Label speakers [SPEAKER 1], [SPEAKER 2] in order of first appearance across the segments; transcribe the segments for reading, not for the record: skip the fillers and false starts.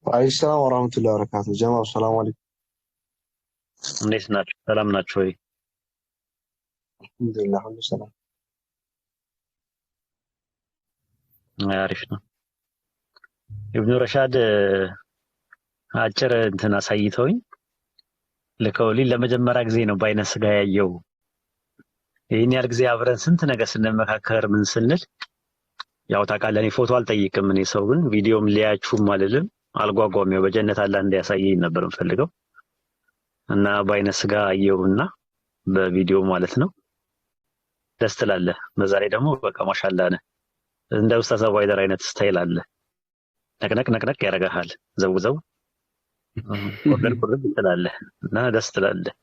[SPEAKER 1] عليكم السلام ورحمة الله وبركاته جماعة السلام عليكم.
[SPEAKER 2] እንዴት ናችሁ? ሰላም ናችሁ ወይ?
[SPEAKER 1] الحمد لله الحمد لله.
[SPEAKER 2] አሪፍ ነው። ኢብኑ ረሻድ አጭር እንትን አሳይተውኝ ልከውልኝ ለመጀመሪያ ጊዜ ነው በአይነ ስጋ ያየው። ይህን ያህል ጊዜ አብረን ስንት ነገር ስንመካከር ምን ስንል ያው ታውቃለህ፣ እኔ ፎቶ አልጠይቅም። እኔ ሰው ግን ቪዲዮም ሊያችሁም አልልም አልጓጓም። ያው በጀነት አላህ እንዲያሳየኝ ነበር የምፈልገው እና በአይነ ስጋ አየውና በቪዲዮ ማለት ነው። ደስ ትላለህ። በዛ ላይ ደግሞ በቃ ማሻአላህ ነህ። እንደ ኡስታዝ አቡይደር አይነት ስታይል አለ። ነቅነቅ ያደርግሃል። ዘው ቁርጥ ትላለህ እና ደስ ትላለህ።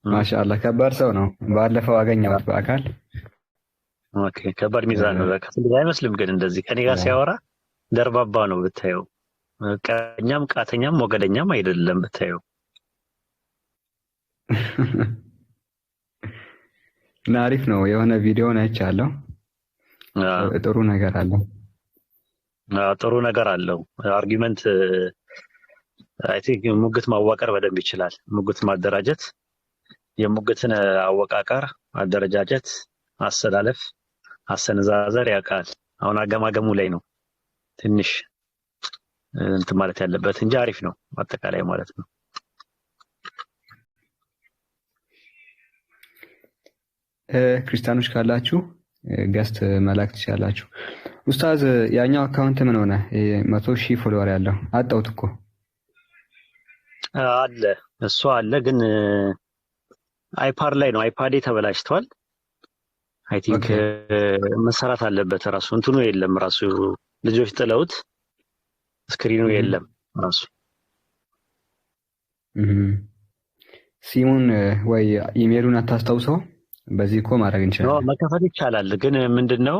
[SPEAKER 3] ማሻአላህ ከባድ ሰው ነው። ባለፈው አገኘሁት በአካል።
[SPEAKER 2] ኦኬ ከባድ ሚዛን ነው። በቃ አይመስልም ግን እንደዚህ ከኔ ጋር ሲያወራ ደርባባ ነው ብታየው። ቀኛም ቃተኛም ሞገደኛም አይደለም ብታየው።
[SPEAKER 3] እና አሪፍ ነው። የሆነ ቪዲዮን አይቻለሁ። ጥሩ ነገር አለው።
[SPEAKER 2] ጥሩ ነገር አለው። አርጊመንት አይ ቲንክ ሙግት ማዋቀር በደንብ ይችላል። ሙግት ማደራጀት፣ የሙግትን አወቃቀር፣ አደረጃጀት፣ አሰላለፍ፣ አሰነዛዘር ያውቃል። አሁን አገማገሙ ላይ ነው ትንሽ እንትን ማለት ያለበት እንጂ አሪፍ ነው አጠቃላይ ማለት ነው።
[SPEAKER 3] ክርስቲያኖች ካላችሁ ገስት መላክ ትችላላችሁ። ኡስታዝ ያኛው አካውንት ምን ሆነ? 100,000 ፎሎወር ያለው አጣሁት እኮ
[SPEAKER 2] አለ። እሱ አለ ግን አይፓድ ላይ ነው። አይፓዴ ተበላሽቷል። አይ ቲንክ መሰራት አለበት። ራሱ እንትኑ የለም። ራሱ ልጆች ጥለውት ስክሪኑ የለም ራሱ።
[SPEAKER 3] ሲሙን ወይ ኢሜሉን አታስታውሰው? በዚህ እኮ ማድረግ እንችላለን።
[SPEAKER 2] መከፈት ይቻላል ግን ምንድነው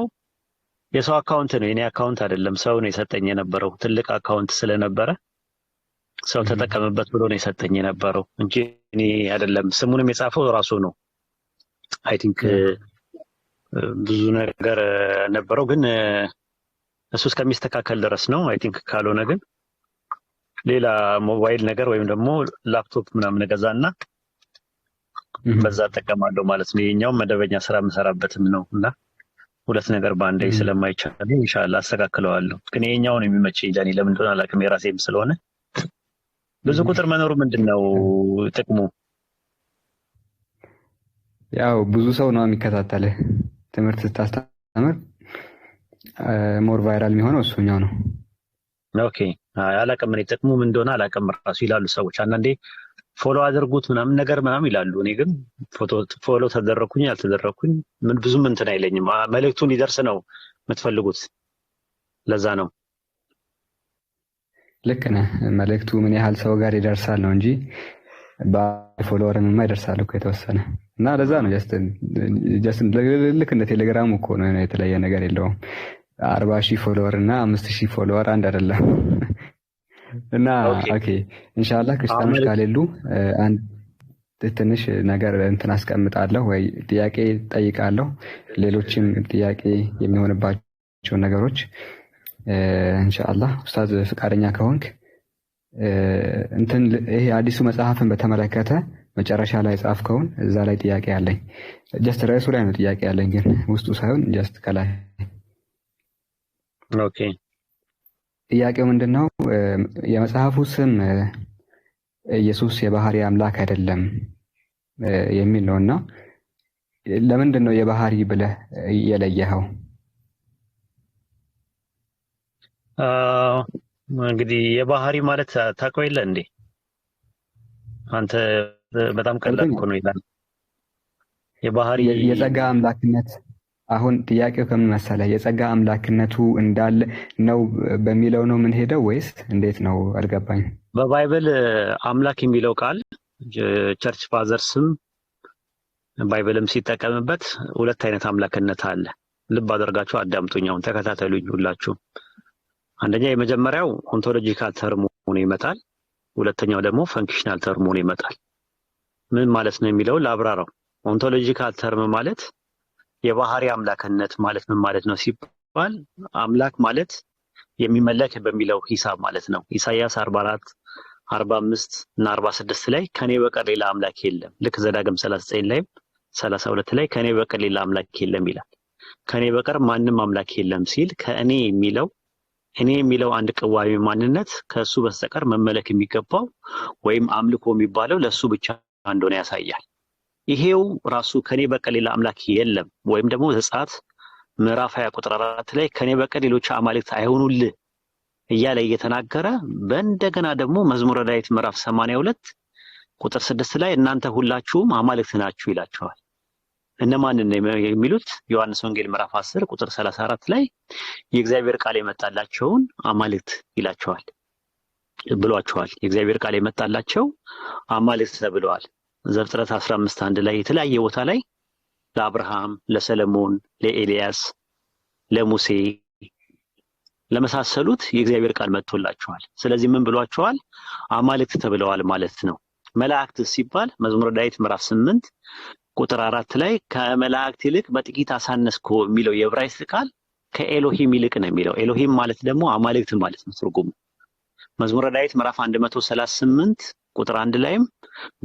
[SPEAKER 2] የሰው አካውንት ነው፣ የኔ አካውንት አይደለም። ሰው ነው የሰጠኝ የነበረው። ትልቅ አካውንት ስለነበረ ሰው ተጠቀምበት ብሎ ነው የሰጠኝ የነበረው እንጂ እኔ አይደለም። ስሙንም የጻፈው ራሱ ነው። አይ ቲንክ ብዙ ነገር ነበረው ግን እሱ እስከሚስተካከል ድረስ ነው። አይ ቲንክ ካልሆነ ግን ሌላ ሞባይል ነገር ወይም ደግሞ ላፕቶፕ ምናምን ገዛና በዛ ተጠቀማለሁ ማለት ነው። የኛው መደበኛ ስራ የምሰራበትም ነው እና ሁለት ነገር በአንዴ ስለማይቻል ኢንሻአላህ አስተካክለዋለሁ። ግን የኛው ነው የሚመቸኝ ለኔ። ለምን እንደሆነ አላውቅም። የራሴም ስለሆነ ብዙ ቁጥር መኖሩ ምንድነው ጥቅሙ?
[SPEAKER 3] ያው ብዙ ሰው ነው የሚከታተልህ። ትምህርት ስታስተምር ሞር ቫይራል የሚሆነው እሱኛው ነው።
[SPEAKER 2] ኦኬ አላውቅም። እኔ ጥቅሙ ምን እንደሆነ አላውቅም። ራሱ ይላሉ ሰዎች አንዳንዴ ፎሎ አድርጉት ምናምን ነገር ምናምን ይላሉ። እኔ ግን ፎሎ ተደረኩኝ አልተደረኩኝ ምን ብዙም እንትን አይለኝም። መልእክቱን ሊደርስ ነው የምትፈልጉት፣ ለዛ ነው። ልክ
[SPEAKER 3] ነህ። መልእክቱ ምን ያህል ሰው ጋር ይደርሳል ነው እንጂ በፎሎወርም ይደርሳል እኮ የተወሰነ እና ለዛ ነው። ጀስት ልክ እንደ ቴሌግራም እኮ ነው፣ የተለየ ነገር የለውም። 40,000 ፎሎወር እና 5,000 ፎሎወር አንድ አይደለም። እና ኦኬ ኢንሻአላህ ክርስቲያኖች ካሌሉ አንድ ትንሽ ነገር እንትን አስቀምጣለሁ ወይ ጥያቄ ጠይቃለሁ። ሌሎችም ጥያቄ የሚሆንባቸው ነገሮች ኢንሻአላህ ኡስታዝ ፍቃደኛ ከሆንክ እንትን ይሄ አዲሱ መጽሐፍን በተመለከተ መጨረሻ ላይ ጻፍከውን እዛ ላይ ጥያቄ አለኝ። ጀስት ርዕሱ ላይ ነው ጥያቄ ያለኝ ግን ውስጡ ሳይሆን ጀስት ከላይ።
[SPEAKER 2] ኦኬ
[SPEAKER 3] ጥያቄው ምንድነው? የመጽሐፉ ስም ኢየሱስ የባህሪ አምላክ አይደለም የሚል ነውና ለምንድን ነው የባህሪ ብለህ የለየኸው?
[SPEAKER 2] እንግዲህ የባህሪ ማለት ታውቀው የለ እንዴ አንተ? በጣም ቀላል እኮ ነው ይላል። የባህሪ
[SPEAKER 3] የጸጋ አምላክነት። አሁን ጥያቄው ከምን መሰለህ? የጸጋ አምላክነቱ እንዳለ ነው በሚለው ነው ምን ሄደው ወይስ እንዴት ነው? አልገባኝ።
[SPEAKER 2] በባይብል አምላክ የሚለው ቃል ቸርች ፋዘርስም ባይብልም ሲጠቀምበት ሁለት አይነት አምላክነት አለ። ልብ አድርጋችሁ አዳምጡኝ፣ አሁን ተከታተሉኝ ሁላችሁ። አንደኛ የመጀመሪያው ኦንቶሎጂካል ተርም ሆኖ ይመጣል። ሁለተኛው ደግሞ ፈንክሽናል ተርም ሆኖ ይመጣል። ምን ማለት ነው የሚለው ላብራራው። ኦንቶሎጂካል ተርም ማለት የባህሪ አምላክነት ማለት ምን ማለት ነው ሲባል አምላክ ማለት የሚመለክ በሚለው ሂሳብ ማለት ነው። ኢሳይያስ 44 45 እና 46 ላይ ከኔ በቀር ሌላ አምላክ የለም። ልክ ዘዳግም 39 ላይ 32 ላይ ከኔ በቀር ሌላ አምላክ የለም ይላል። ከኔ በቀር ማንም አምላክ የለም ሲል ከእኔ የሚለው አንድ ቅዋሚ ማንነት ከሱ በስተቀር መመለክ የሚገባው ወይም አምልኮ የሚባለው ለሱ ብቻ እንደሆነ ያሳያል። ይሄው ራሱ ከኔ በቀር ሌላ አምላክ የለም ወይም ደግሞ ዘጸአት ምዕራፍ 20 ቁጥር 4 ላይ ከኔ በቀር ሌሎች አማልክት አይሆኑልህ እያለ እየተናገረ በእንደገና ደግሞ መዝሙረ ዳዊት ምዕራፍ 82 ቁጥር 6 ላይ እናንተ ሁላችሁም አማልክት ናችሁ ይላቸዋል። እነማንን የሚሉት? ዮሐንስ ወንጌል ምዕራፍ 10 ቁጥር 34 ላይ የእግዚአብሔር ቃል የመጣላቸውን አማልክት ይላቸዋል ብሏቸዋል። የእግዚአብሔር ቃል የመጣላቸው አማልክት ተብለዋል። ዘፍጥረት 15:1 ላይ የተለያየ ቦታ ላይ ለአብርሃም፣ ለሰለሞን፣ ለኤልያስ፣ ለሙሴ ለመሳሰሉት የእግዚአብሔር ቃል መጥቶላቸዋል። ስለዚህ ምን ብሏቸዋል? አማልክት ተብለዋል ማለት ነው። መላእክት ሲባል መዝሙረ ዳዊት ምዕራፍ 8 ቁጥር 4 ላይ ከመላእክት ይልቅ በጥቂት አሳነስኩ የሚለው የዕብራይስጥ ቃል ከኤሎሂም ይልቅ ነው የሚለው። ኤሎሂም ማለት ደግሞ አማልክት ማለት ነው ትርጉሙ። መዝሙረ ዳዊት ምዕራፍ 138 ቁጥር 1 ላይም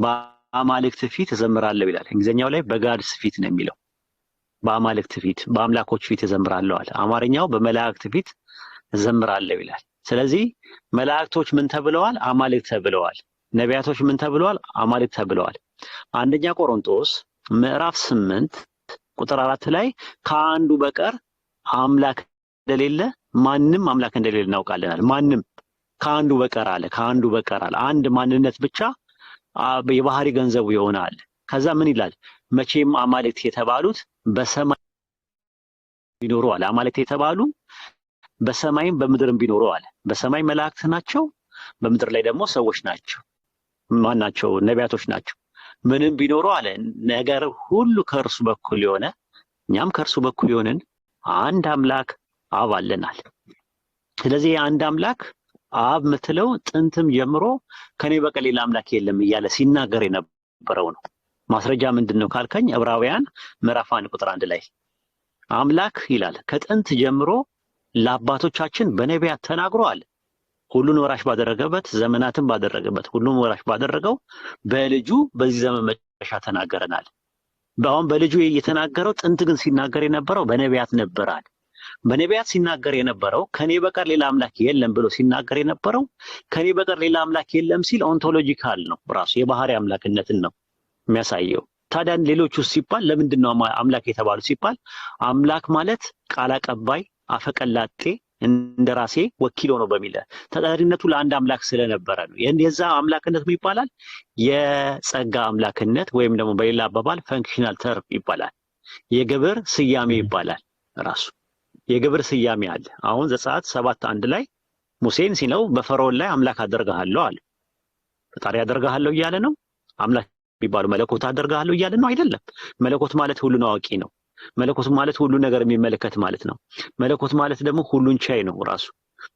[SPEAKER 2] በአማልክት ፊት እዘምራለሁ ይላል። እንግሊዝኛው ላይ በጋድስ ፊት ነው የሚለው። በአማልክት ፊት፣ በአምላኮች ፊት እዘምራለሁ አለ። አማርኛው በመላእክት ፊት እዘምራለሁ ይላል። ስለዚህ መላእክቶች ምን ተብለዋል? አማልክት ተብለዋል። ነቢያቶች ምን ተብለዋል? አማልክት ተብለዋል። አንደኛ ቆሮንቶስ ምዕራፍ 8 ቁጥር 4 ላይ ከአንዱ በቀር አምላክ እንደሌለ ማንም አምላክ እንደሌለ እናውቃለናል። ማንም ከአንዱ በቀር አለ። ከአንዱ በቀር አለ። አንድ ማንነት ብቻ የባህሪ ገንዘቡ የሆነ አለ። ከዛ ምን ይላል? መቼም አማልክት የተባሉት በሰማይ ቢኖሩ አለ። አማልክት የተባሉ በሰማይም በምድርም ቢኖሩ አለ። በሰማይ መላእክት ናቸው፣ በምድር ላይ ደግሞ ሰዎች ናቸው። ማን ናቸው? ነቢያቶች ናቸው። ምንም ቢኖሩ አለ ነገር ሁሉ ከእርሱ በኩል የሆነ እኛም ከእርሱ በኩል የሆንን አንድ አምላክ አብ አለናል። ስለዚህ አንድ አምላክ አብ ምትለው ጥንትም ጀምሮ ከኔ በቀር ሌላ አምላክ የለም እያለ ሲናገር የነበረው ነው። ማስረጃ ምንድነው ካልከኝ ዕብራውያን ምዕራፍ 1 ቁጥር 1 ላይ አምላክ ይላል ከጥንት ጀምሮ ለአባቶቻችን በነቢያት ተናግሯል። ሁሉን ወራሽ ባደረገበት ዘመናትን ባደረገበት ሁሉን ወራሽ ባደረገው በልጁ በዚህ ዘመን መጨረሻ ተናገረናል። በአሁን በልጁ የተናገረው ጥንት ግን ሲናገር የነበረው በነቢያት ነበራል። በነቢያት ሲናገር የነበረው ከኔ በቀር ሌላ አምላክ የለም ብሎ ሲናገር የነበረው ከኔ በቀር ሌላ አምላክ የለም ሲል ኦንቶሎጂካል ነው፣ ራሱ የባህሪ አምላክነትን ነው የሚያሳየው። ታዲያ ሌሎቹ ሲባል ለምንድነው አምላክ የተባሉ ሲባል አምላክ ማለት ቃል አቀባይ፣ አፈቀላጤ፣ እንደራሴ ወኪል ሆኖ በሚል ተጠሪነቱ ለአንድ አምላክ ስለነበረ ነው። የዛ አምላክነት ምን ይባላል? የጸጋ አምላክነት ወይም ደግሞ በሌላ አባባል ፈንክሽናል ተርም ይባላል። የግብር ስያሜ ይባላል። ራሱ የግብር ስያሜ አለ። አሁን ዘጸአት 7:1 ላይ ሙሴን ሲለው በፈርዖን ላይ አምላክ አደርግሃለሁ አለ። ፈጣሪ አደርግሃለሁ እያለ ነው? አምላክ የሚባለው መለኮት አደርግሃለሁ እያለ ነው? አይደለም። መለኮት ማለት ሁሉን አዋቂ ነው። መለኮት ማለት ሁሉ ነገር የሚመለከት ማለት ነው። መለኮት ማለት ደግሞ ሁሉን ቻይ ነው ራሱ።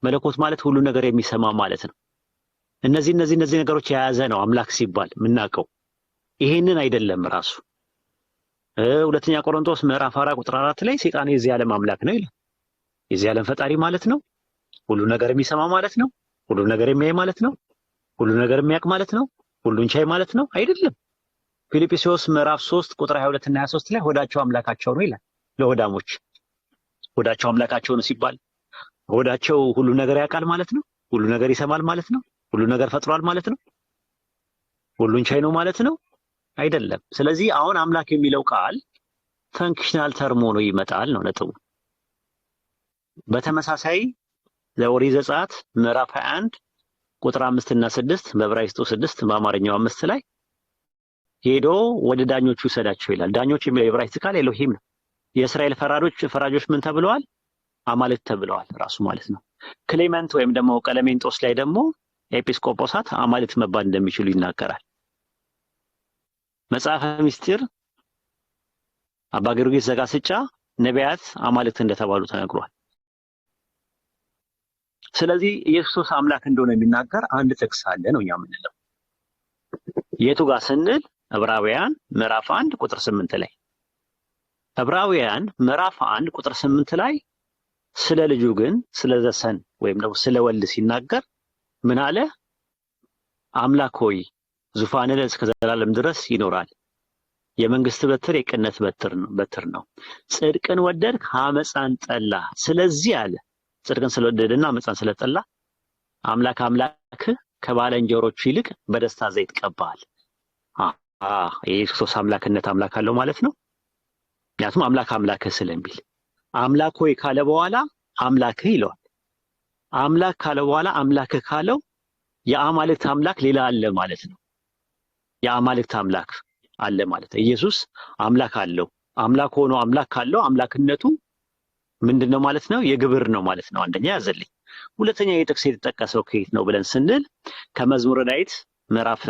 [SPEAKER 2] መለኮት ማለት ሁሉ ነገር የሚሰማ ማለት ነው። እነዚህ ነገሮች የያዘ ነው አምላክ ሲባል የምናውቀው። ይሄንን አይደለም ራሱ። ሁለተኛ ቆሮንቶስ ምዕራፍ 4 ቁጥር 4 ላይ ሰይጣን የዚህ ዓለም አምላክ ነው ይላል። የዚህ ዓለም ፈጣሪ ማለት ነው። ሁሉ ነገር የሚሰማ ማለት ነው። ሁሉ ነገር የሚያይ ማለት ነው። ሁሉ ነገር የሚያውቅ ማለት ነው። ሁሉን ቻይ ማለት ነው። አይደለም። ፊልጵስዩስ ምዕራፍ 3 ቁጥር 22 እና 23 ላይ ሆዳቸው አምላካቸው ነው ይላል። ለሆዳሞች ሆዳቸው አምላካቸው ነው ሲባል ሆዳቸው ሁሉ ነገር ያውቃል ማለት ነው። ሁሉ ነገር ይሰማል ማለት ነው። ሁሉ ነገር ፈጥሯል ማለት ነው። ሁሉን ቻይ ነው ማለት ነው። አይደለም። ስለዚህ አሁን አምላክ የሚለው ቃል ፈንክሽናል ተርም ሆኖ ይመጣል ነው ነጥቡ። በተመሳሳይ ለኦሪት ዘጸአት ምዕራፍ 21 ቁጥር 5 እና 6 በዕብራይስጡ 6 በአማርኛው 5 ላይ ሄዶ ወደ ዳኞቹ ይሰዳቸው ይላል። ዳኞች የሚለው የዕብራይስጥ ቃል ኤሎሂም ነው። የእስራኤል ፈራጆች ምን ተብለዋል? አማልክት ተብለዋል ራሱ ማለት ነው። ክሌመንት ወይም ደግሞ ቀለሜንጦስ ላይ ደግሞ ኤጲስቆጶሳት አማልክት መባል እንደሚችሉ ይናገራል። መጽሐፈ ምስጢር አባ ጊዮርጊስ ዘጋስጫ ነቢያት አማልክት እንደተባሉ ተነግሯል። ስለዚህ ኢየሱስ አምላክ እንደሆነ የሚናገር አንድ ጥቅስ አለ ነው እኛ የምንለው። የቱ ጋር ስንል ዕብራውያን ምዕራፍ 1 ቁጥር 8 ላይ ዕብራውያን ምዕራፍ 1 ቁጥር 8 ላይ ስለ ልጁ ግን ስለ ዘሰን ወይም ደግሞ ስለ ወልድ ሲናገር ምን አለ? አምላክ ሆይ ዙፋንህ እስከ ዘላለም ድረስ ይኖራል። የመንግስት በትር የቅነት በትር ነው። ጽድቅን ወደድክ፣ አመፃን ጠላ። ስለዚህ አለ ጽድቅን ስለወደደና አመፃን ስለጠላ አምላክ ከባልንጀሮቹ ይልቅ በደስታ ዘይት ቀባል። የኢየሱስ አምላክነት አምላክ አለው ማለት ነው። ምክንያቱም አምላክ ስለሚል አምላክ ሆይ ካለ በኋላ አምላክህ ይለዋል። አምላክ ካለ በኋላ አምላክህ ካለው የአማልክት አምላክ ሌላ አለ ማለት ነው። የአማልክት አምላክ አለ ማለት ነው። ኢየሱስ አምላክ አለው። አምላክ ሆኖ አምላክ ካለው አምላክነቱ ምንድነው ማለት ነው? የግብር ነው ማለት ነው። አንደኛ ያዘልኝ። ሁለተኛ የጥቅስ የተጠቀሰው ከየት ነው ብለን ስንል ከመዝሙረ ዳዊት ምዕራፍ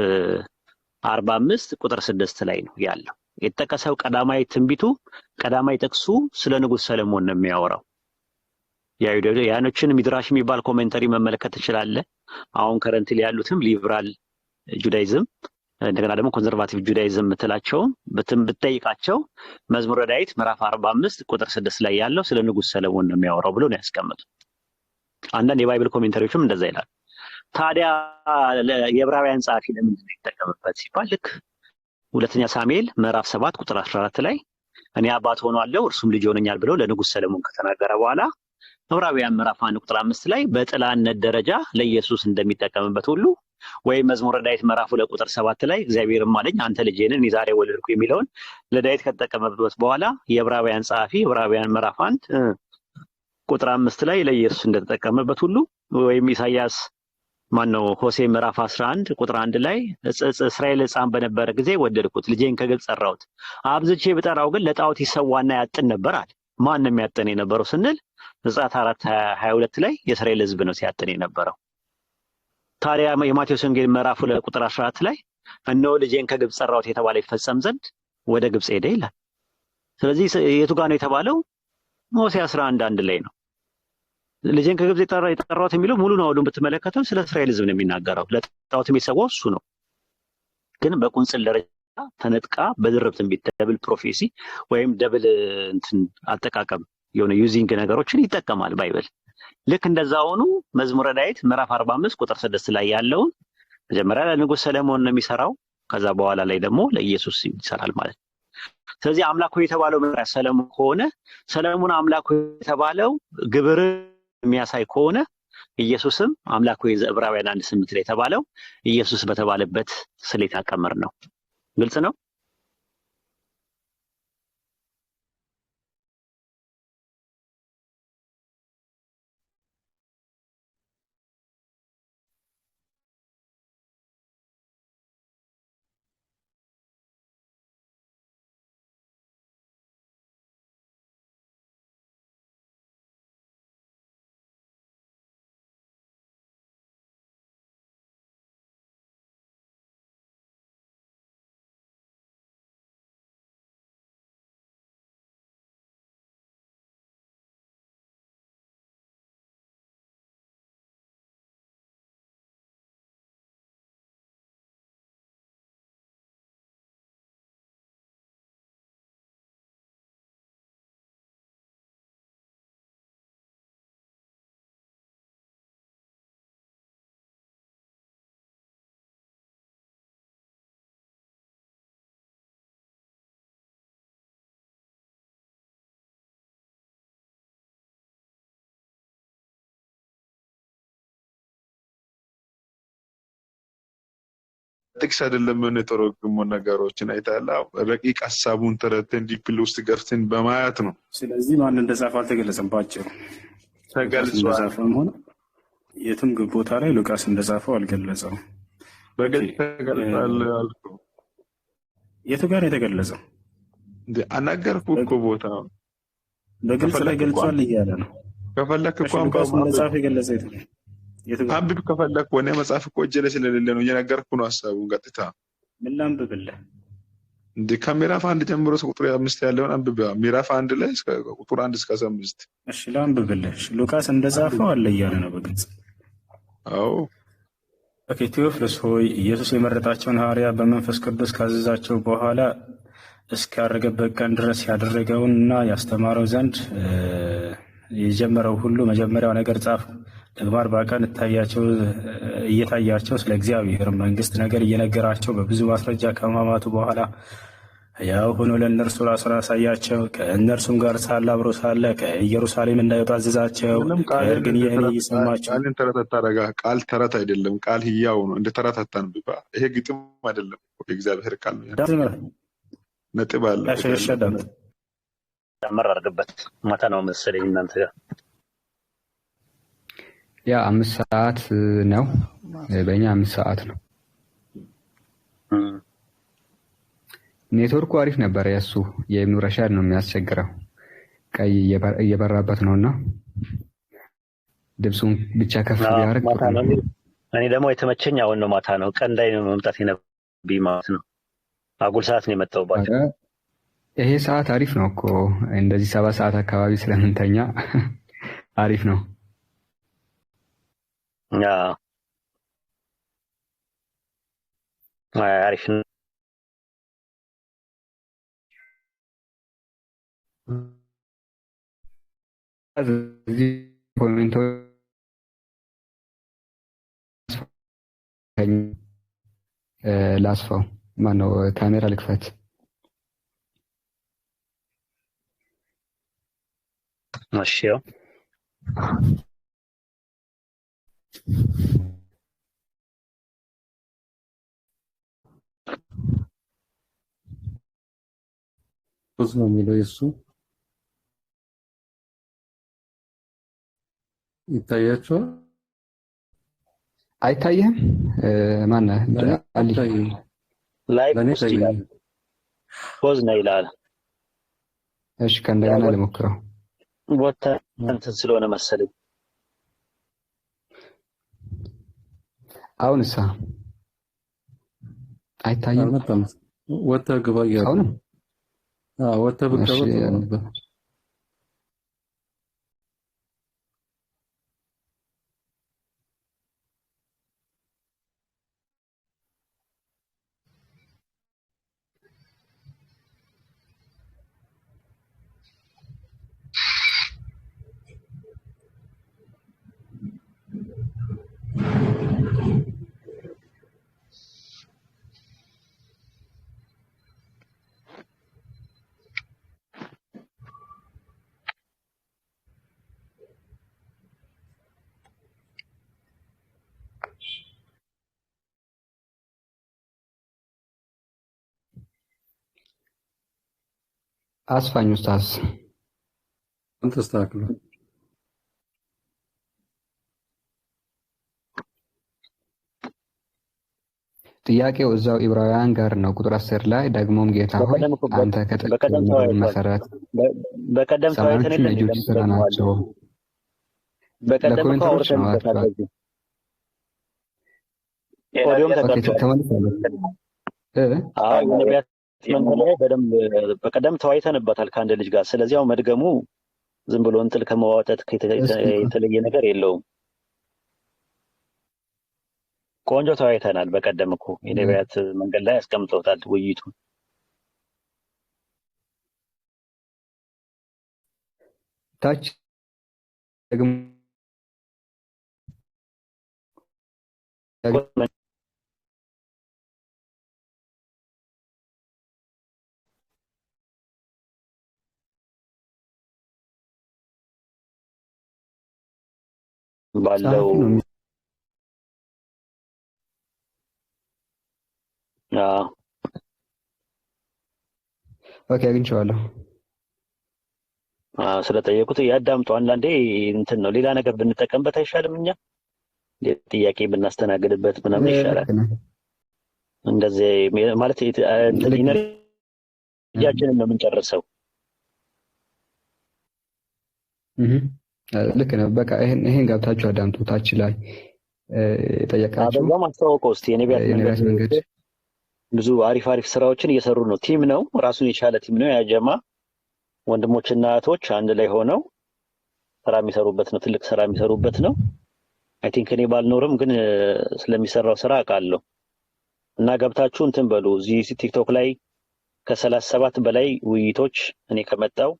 [SPEAKER 2] 45 ቁጥር 6 ላይ ነው ያለው የተጠቀሰው። ቀዳማይ ትንቢቱ ቀዳማይ ጥቅሱ ስለ ንጉሥ ሰለሞን ነው የሚያወራው። ያኖችን ሚድራሽ የሚባል ኮሜንተሪ መመለከት ትችላለህ። አሁን ከረንትሊ ያሉትም ሊበራል ጁዳይዝም እንደገና ደግሞ ኮንሰርቫቲቭ ጁዳይዝም የምትላቸው ብትጠይቃቸው መዝሙረ ዳዊት ምዕራፍ 45 ቁጥር 6 ላይ ያለው ስለ ንጉሥ ሰለሞን ነው የሚያወራው ብሎ ነው ያስቀመጡት። አንዳንድ የባይብል ኮሜንተሪዎችም እንደዛ ይላል። ታዲያ የዕብራውያን ጸሐፊ ለምንድን ነው የተጠቀመበት ሲባል ልክ ሁለተኛ ሳሙኤል ምዕራፍ 7 ቁጥር 14 ላይ እኔ አባት ሆኗለሁ እርሱም ልጅ ሆነኛል ብሎ ለንጉሥ ሰለሞን ከተናገረ በኋላ ዕብራውያን ምዕራፍ 1 ቁጥር 5 ላይ በጥላነት ደረጃ ለኢየሱስ እንደሚጠቀምበት ሁሉ ወይም መዝሙረ ዳዊት ምዕራፍ 2 ቁጥር 7 ላይ እግዚአብሔርም አለኝ አንተ ልጄ ነህ እኔ ዛሬ ወለድኩ የሚለውን ለዳዊት ከተጠቀመበት በኋላ የዕብራውያን ጸሐፊ ዕብራውያን ምዕራፍ 1 ቁጥር 5 ላይ ለኢየሱስ እንደተጠቀመበት ሁሉ ወይም ኢሳይያስ ሆሴ ምዕራፍ 11 ቁጥር 1 ላይ እስራኤል ሕፃን በነበረ ጊዜ ወደድኩት ልጄን ከግብፅ ጠራሁት አብዝቼ ብጠራው ግን ለጣዖት ይሰዋና ያጥን ነበር አለ። ማን ነው የሚያጥን የነበረው ስንል ዘጸአት 4:22 ላይ የእስራኤል ሕዝብ ነው ሲያጥን የነበረው። ታዲያ የማቴዎስ ወንጌል ምዕራፍ 2 ቁጥር 14 ላይ እነሆ ልጄን ከግብፅ ጠራሁት የተባለ ይፈጸም ዘንድ ወደ ግብፅ ሄደ ይላል። ስለዚህ የቱ ጋር ነው የተባለው? ሆሴ 11:1 ላይ ነው። ልጄን ከግብፅ የጠራሁት የሚለው ሙሉ ነው አውዱን ብትመለከተው ስለ እስራኤል ሕዝብ ነው የሚናገረው። ለጣዖት የሚሰዋው እሱ ነው። ግን በቁንጽል ደረጃ ተነጥቃ በድርብ ትንቢት ደብል ፕሮፌሲ ወይም ደብል አጠቃቀም የሆነ ዩዚንግ ነገሮችን ይጠቀማል ባይብል። ልክ እንደዛ ሆኑ መዝሙረ ዳዊት ምዕራፍ 45 ቁጥር 6 ላይ ያለውን መጀመሪያ ለንጉሥ ሰለሞን ነው የሚሰራው፣ ከዛ በኋላ ላይ ደግሞ ለኢየሱስ ይሰራል ማለት ነው። ስለዚህ አምላክ ሆይ የተባለው መጀመሪያ ሰለሞን ከሆነ ሰለሞን አምላክ ሆይ የተባለው ግብር የሚያሳይ ከሆነ ኢየሱስም አምላክ ሆይ ዕብራውያን 1:8 ላይ የተባለው ኢየሱስ በተባለበት ስሌት አቀመር ነው። ግልጽ ነው።
[SPEAKER 4] ጥቅስ አይደለም የተረጎሙ ነገሮችን አይታላ ረቂቅ ሐሳቡን ተረተን ዲፕል ውስጥ ገብተን በማየት ነው።
[SPEAKER 5] ስለዚህ ማን እንደጻፈው አልተገለጸም። ባጭሩ ተገልጿል ሆነ የትም ቦታ ላይ ሉቃስ እንደጻፈው አልገለጸውም።
[SPEAKER 4] በግልጽ ተገልጿል አልኩ።
[SPEAKER 5] የቱ ጋር የተገለጸው
[SPEAKER 4] አናገርኩ እኮ ቦታው
[SPEAKER 5] በግልጽ ላይ ገልጿል እያለ ነው።
[SPEAKER 4] ከፈለክ እኮ
[SPEAKER 5] ሉቃስ እንደጻፈ የገለጸ
[SPEAKER 4] አንብብ ከፈለክ ወኔ መጽሐፍ እኮ እጄ ላይ ስለሌለ ነው እየነገርኩ ነው ሐሳቡን ቀጥታ።
[SPEAKER 5] ምን ላንብብልህ?
[SPEAKER 4] ከምዕራፍ 1 ጀምሮ ቁጥር 5 ያለውን አንብብ። ምዕራፍ 1 ላይ ቁጥር 1 እስከ 5።
[SPEAKER 5] እሺ ላንብብልህ። ሉቃስ እንደጻፈው አለ እያለ ነው በግልጽ።
[SPEAKER 4] አዎ
[SPEAKER 5] ኦኬ። ቴዎፍሎስ ሆይ ኢየሱስ የመረጣቸውን ሐዋርያ በመንፈስ ቅዱስ ካዘዛቸው በኋላ እስካረገበት ቀን ድረስ ያደረገውንና ያስተማረው ዘንድ የጀመረው ሁሉ መጀመሪያው ነገር ጻፉ። ደግሞ 40 ቀን እየታያቸው ስለ እግዚአብሔር መንግስት ነገር እየነገራቸው በብዙ ማስረጃ ከማማቱ በኋላ ያው ሆኖ ለእነርሱ ራሱን አሳያቸው። ከእነርሱም ጋር ሳለ አብሮ ሳለ ከኢየሩሳሌም እንዳይወጡ አዘዛቸው። ነገር ግን ይህን እየሰማችሁ
[SPEAKER 4] ቃልን ተረት አታደርጋ። ቃል ተረት አይደለም፣ ቃል ህያው ነው። እንደ ተረት አታንብባ። ይሄ ግጥም አይደለም፣ የእግዚአብሔር ቃል ነው። ነጥብ አለ።
[SPEAKER 2] ጨመር አድርግበት። ማታ ነው መሰለኝ እናንተ ጋር
[SPEAKER 3] ያ 5 ሰዓት ነው፣ በእኛ 5 ሰዓት ነው። ኔትወርኩ አሪፍ ነበር። ያሱ የኢብኑ ረሻድ ነው የሚያስቸግረው፣ ቀይ እየበራበት ነውና ድምፁን ብቻ ከፍ ቢያደርግ።
[SPEAKER 2] እኔ ደግሞ የተመቸኝ አሁን ነው፣ ማታ ነው። ቀን ላይ ነው መምጣት የነብይ ማለት ነው። አጉል ሰዓት ነው የመጣሁባቸው።
[SPEAKER 3] ይሄ ሰዓት አሪፍ ነው እኮ እንደዚህ 7 ሰዓት አካባቢ ስለምንተኛ አሪፍ ነው።
[SPEAKER 2] አሪፍ ነው።
[SPEAKER 3] ላስፋው ማነው? ካሜራ ልክፈት።
[SPEAKER 2] እሺ ያው
[SPEAKER 6] ፖዝ ነው የሚለው የሱ ይታያቸዋል።
[SPEAKER 3] አይታየም? ማነህ? አሊ
[SPEAKER 2] ላይ ፖዝ ነው ይላል።
[SPEAKER 3] እሺ ከእንደገና ልሞክረው።
[SPEAKER 2] ወጣ እንትን ስለሆነ መሰለኝ።
[SPEAKER 3] አሁንሳ አይታየም?
[SPEAKER 6] ወጣ ግባ ያለው
[SPEAKER 3] አሁን
[SPEAKER 6] ወጣ ብትገባ ነበር።
[SPEAKER 3] አስፋኝ ኡስታዝ
[SPEAKER 6] አንተ ተስተካክሎ
[SPEAKER 3] ጥያቄው እዛው ዕብራውያን ጋር ነው። ቁጥር 10 ላይ ደግሞም ጌታ ሆይ አንተ ከጥቅም መሰረት
[SPEAKER 2] በቀደም ተዋይተን
[SPEAKER 3] ልጆች ስራ ናቸው።
[SPEAKER 2] በቀደም አውርተን ተካተል ኦዲዮም ተከታተል የነቢያት መንገድ በደንብ በቀደም ተዋይተንበታል ከአንድ ልጅ ጋር። ስለዚህ ያው መድገሙ ዝም ብሎ እንጥል ከመዋጠት የተለየ ነገር የለውም። ቆንጆ ተዋይተናል። በቀደም እኮ የነቢያት መንገድ ላይ አስቀምጠውታል ውይይቱ።
[SPEAKER 3] ታች ደግሞ
[SPEAKER 2] ባለው
[SPEAKER 3] ኦኬ አግኝቼዋለሁ።
[SPEAKER 2] ስለጠየቁት ያዳምጡ። አንዳንዴ እንትን ነው ሌላ ነገር ብንጠቀምበት አይሻልም? እኛ ጥያቄ ብናስተናግድበት ምናምን ይሻላል። እንደዚህ ማለት ኢነርጂያችንን ነው የምንጨርሰው።
[SPEAKER 3] ልክ ነው። በቃ ይሄን ገብታችሁ አዳምጡ። ታች ላይ ጠየቃችሁ
[SPEAKER 2] አበዛም አስተዋውቀው እስቲ የነቢያት መንገድ ብዙ አሪፍ ስራዎችን እየሰሩ ነው። ቲም ነው፣ ራሱን የቻለ ቲም ነው። ያጀማ ወንድሞችና እህቶች አንድ ላይ ሆነው ስራ የሚሰሩበት ነው። ትልቅ ስራ የሚሰሩበት ነው። አይ ቲንክ እኔ ባልኖርም ግን ስለሚሰራው ስራ አውቃለሁ። እና ገብታችሁ እንትን በሉ። እዚህ ቲክቶክ ላይ ከ37 በላይ ውይይቶች እኔ ከመጣው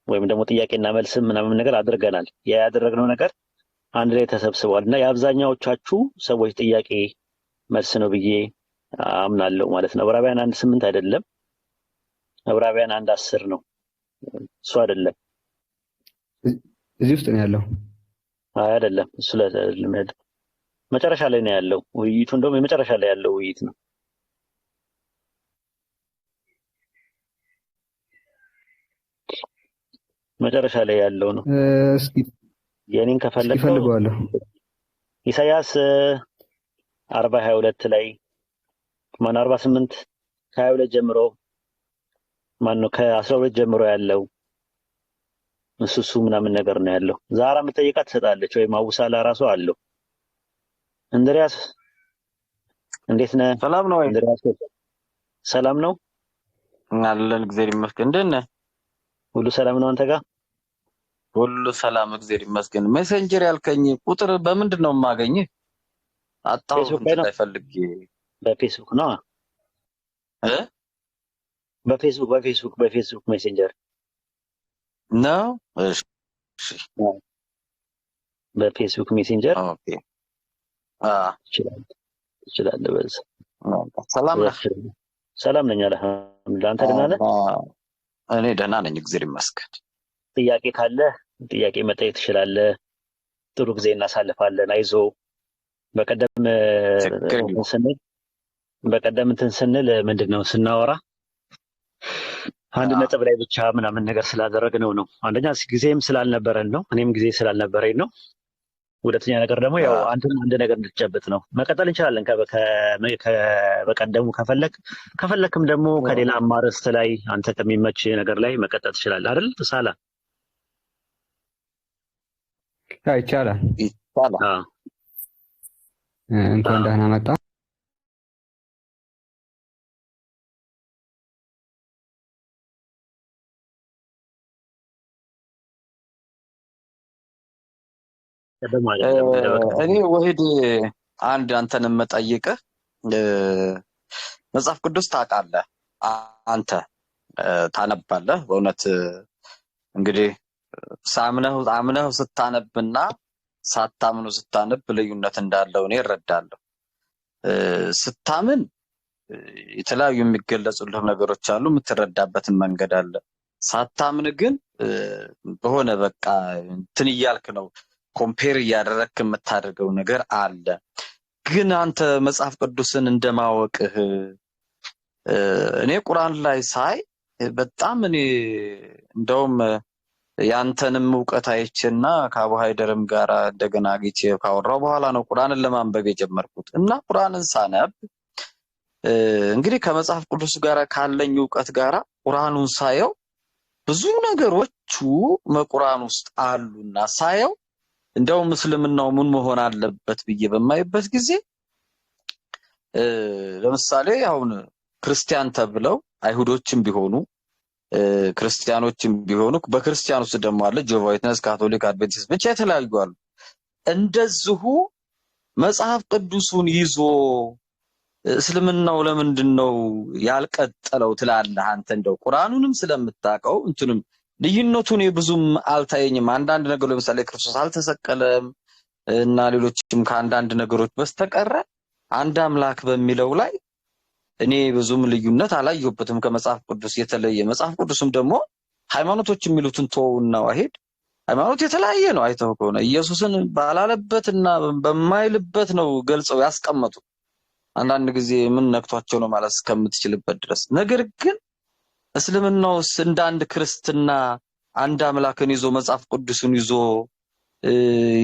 [SPEAKER 2] ወይም ደግሞ ጥያቄና መልስ ምናምን ነገር አድርገናል። ያ ያደረግነው ነገር አንድ ላይ ተሰብስቧል እና የአብዛኛዎቻችሁ ሰዎች ጥያቄ መልስ ነው ብዬ አምናለሁ ማለት ነው። ዕብራውያን 1:8 አይደለም፣ ዕብራውያን 1:10 ነው። እሱ አይደለም፣
[SPEAKER 3] እዚህ ውስጥ ነው ያለው።
[SPEAKER 2] አይደለም እሱ ለልምድ መጨረሻ ላይ ነው ያለው ውይይቱ። እንደውም የመጨረሻ ላይ ያለው ውይይት ነው። መጨረሻ ላይ ያለው ነው።
[SPEAKER 3] እስኪ
[SPEAKER 2] የኔን ከፈለከው
[SPEAKER 3] ፈልገዋለሁ።
[SPEAKER 2] ኢሳይያስ 40:22 ላይ 48 ከ22 ጀምሮ ማነው ከ12 ጀምሮ ያለው እሱ ምናምን ነገር ነው ያለው። ዛራ የምትጠይቃት ትሰጣለች ወይም አውሳላ ራሱ አለው። እንድሪያስ እንዴት ነህ?
[SPEAKER 7] ሰላም ነው ወይ?
[SPEAKER 2] እንድሪያስ ሰላም ነው
[SPEAKER 7] አለን፣ እግዚአብሔር ይመስገን። እንዴት ነህ?
[SPEAKER 2] ሁሉ ሰላም ነው አንተ ጋር?
[SPEAKER 7] ሁሉ ሰላም እግዚአብሔር ይመስገን። ሜሴንጀር ያልከኝ ቁጥር በምንድን ነው የማገኝህ? አጣሁ ላይ ፈልጌ።
[SPEAKER 2] በፌስቡክ ነው በፌስቡክ ሜሴንጀር
[SPEAKER 7] ነው። እሺ
[SPEAKER 2] በፌስቡክ ሜሴንጀር
[SPEAKER 7] ኦኬ።
[SPEAKER 2] ይችላል። በዛ
[SPEAKER 7] ሰላም ነህ?
[SPEAKER 2] ሰላም ነኝ አልሐምዱሊላህ። አንተ ደህና ነህ?
[SPEAKER 7] እኔ ደህና ነኝ እግዚአብሔር ይመስገን።
[SPEAKER 2] ጥያቄ ካለ ጥያቄ መጠየቅ ትችላለህ። ጥሩ ጊዜ እናሳልፋለን። አይዞ። በቀደም እንትን ስንል ምንድነው ስናወራ አንድ ነጥብ ላይ ብቻ ምናምን ነገር ስላደረግነው ነው። አንደኛ ጊዜም ስላልነበረን ነው፣ እኔም ጊዜ ስላልነበረኝ ነው። ሁለተኛ ነገር ደግሞ ያው አንድ ነገር እንድትጨብጥ ነው። መቀጠል እንችላለን በቀደሙ ከፈለክም ደግሞ ከሌላ አማርዕት ላይ አንተ ከሚመች ነገር ላይ መቀጠል ትችላለህ አይደል? ሳላ
[SPEAKER 3] ይቻላል።
[SPEAKER 7] ይቻላል።
[SPEAKER 3] እንኳን ደህና መጣ።
[SPEAKER 7] እኔ ወሂድ አንድ አንተንም መጠይቅህ መጽሐፍ ቅዱስ ታውቃለህ? አንተ ታነባለህ? በእውነት እንግዲህ አምነህ ስታነብና ሳታምኑ ስታነብ ልዩነት እንዳለው እኔ እረዳለሁ። ስታምን የተለያዩ የሚገለጹልህ ነገሮች አሉ፣ የምትረዳበትን መንገድ አለ። ሳታምን ግን በሆነ በቃ እንትን እያልክ ነው፣ ኮምፔር እያደረግክ የምታደርገው ነገር አለ። ግን አንተ መጽሐፍ ቅዱስን እንደማወቅህ እኔ ቁርአን ላይ ሳይ በጣም እኔ እንደውም ያንተንም ዕውቀት አይቼና ከአቡ ሃይደርም ጋር እንደገና አግኝቼ ካወራው በኋላ ነው ቁርአንን ለማንበብ የጀመርኩት። እና ቁርአንን ሳነብ እንግዲህ ከመጽሐፍ ቅዱስ ጋር ካለኝ ዕውቀት ጋር ቁርአኑን ሳየው ብዙ ነገሮቹ መቁርአን ውስጥ አሉና ሳየው እንደውም እስልምናው ምን መሆን አለበት ብዬ በማይበት ጊዜ ለምሳሌ አሁን ክርስቲያን ተብለው አይሁዶችም ቢሆኑ ክርስቲያኖችም ቢሆኑ በክርስቲያኖስ ደግሞ አለ ጆቫ ዊትነስ፣ ካቶሊክ፣ አድቬንቲስት ብቻ የተለያዩ አሉ። እንደዚሁ መጽሐፍ ቅዱሱን ይዞ እስልምናው ለምንድነው ያልቀጠለው ትላለህ አንተ? እንደው ቁርአኑንም ስለምታውቀው እንትንም ልዩነቱን ብዙም አልታየኝም። አንዳንድ ነገር ለምሳሌ ክርስቶስ አልተሰቀለም እና ሌሎችም ከአንዳንድ ነገሮች በስተቀር አንድ አምላክ በሚለው ላይ እኔ ብዙም ልዩነት አላየሁበትም ከመጽሐፍ ቅዱስ የተለየ። መጽሐፍ ቅዱስም ደግሞ ሃይማኖቶች የሚሉትን ተወውና ዋሂድ ሃይማኖት የተለያየ ነው። አይተው ከሆነ ኢየሱስን ባላለበትና በማይልበት ነው ገልጸው ያስቀመጡ። አንዳንድ ጊዜ ምን ነክቷቸው ነው ማለት እስከምትችልበት ድረስ። ነገር ግን እስልምናውስ እንደ አንድ ክርስትና አንድ አምላክን ይዞ መጽሐፍ ቅዱስን ይዞ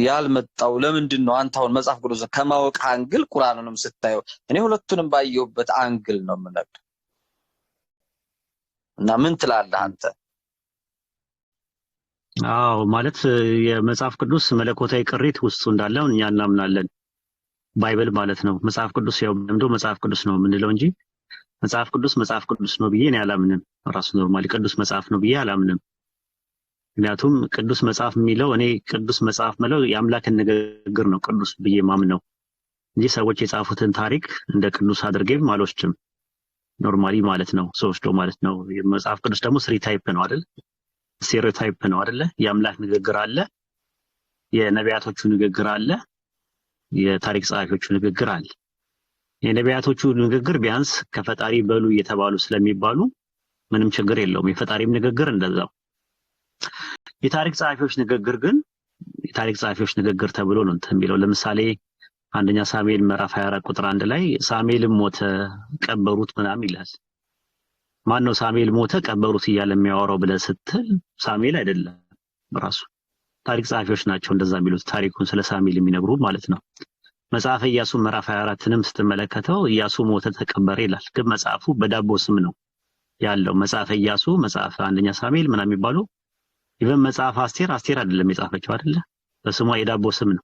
[SPEAKER 7] ያልመጣው ለምንድን ነው? አንተ አሁን መጽሐፍ ቅዱስን ከማወቅ አንግል ቁርአንንም ስታየው እኔ ሁለቱንም ባየሁበት አንግል ነው የምነግርህ። እና ምን ትላለህ አንተ?
[SPEAKER 2] አዎ ማለት የመጽሐፍ ቅዱስ መለኮታዊ ቅሪት ውስጡ እንዳለው እኛ እናምናለን። ባይብል ማለት ነው። መጽሐፍ ቅዱስ ያው እንደው መጽሐፍ ቅዱስ ነው የምንለው እንጂ መጽሐፍ ቅዱስ ነው ብዬ እኔ አላምንም። ራሱ ኖርማሊ ቅዱስ መጽሐፍ ነው ብዬ አላምንም። ምክንያቱም ቅዱስ መጽሐፍ የሚለው እኔ ቅዱስ መጽሐፍ ማለት የአምላክን ንግግር ነው ቅዱስ ብዬ ማምነው እንጂ ሰዎች የጻፉትን ታሪክ እንደ ቅዱስ አድርጌም አልወስድም። ኖርማሊ ማለት ነው ሰዎች ማለት ነው። መጽሐፍ ቅዱስ ደግሞ ስሪ ታይፕ ነው አይደል? ስቴሪዮታይፕ ነው አይደለ? የአምላክ ንግግር አለ፣ የነቢያቶቹ ንግግር አለ፣ የታሪክ ጸሐፊዎቹ ንግግር አለ። የነቢያቶቹ ንግግር ቢያንስ ከፈጣሪ በሉ እየተባሉ ስለሚባሉ ምንም ችግር የለውም። የፈጣሪም ንግግር እንደዛው። የታሪክ ጸሐፊዎች ንግግር ግን የታሪክ ጸሐፊዎች ንግግር ተብሎ ነው እንትን የሚለው። ለምሳሌ አንደኛ ሳሙኤል ምዕራፍ 24 ቁጥር 1 ላይ ሳሙኤልም ሞተ ቀበሩት ምናምን ይላል። ማን ነው ሳሙኤል ሞተ ቀበሩት እያለ የሚያወራው ብለህ ስትል ሳሙኤል አይደለም ራሱ ታሪክ ጸሐፊዎች ናቸው እንደዛ የሚሉት፣ ታሪኩን ስለ ሳሙኤል የሚነግሩ ማለት ነው። መጽሐፈ ኢያሱ ምዕራፍ 24ንም ስትመለከተው ኢያሱ ሞተ ተቀበረ ይላል። ግን መጽሐፉ በዳቦ ስም ነው ያለው። መጽሐፈ ኢያሱ፣ መጽሐፈ አንደኛ ሳሙኤል ምናምን የሚባሉ ኢቨን መጽሐፍ አስቴር አይደለም የጻፈችው አይደለ? በስሟ የዳቦ ስም ነው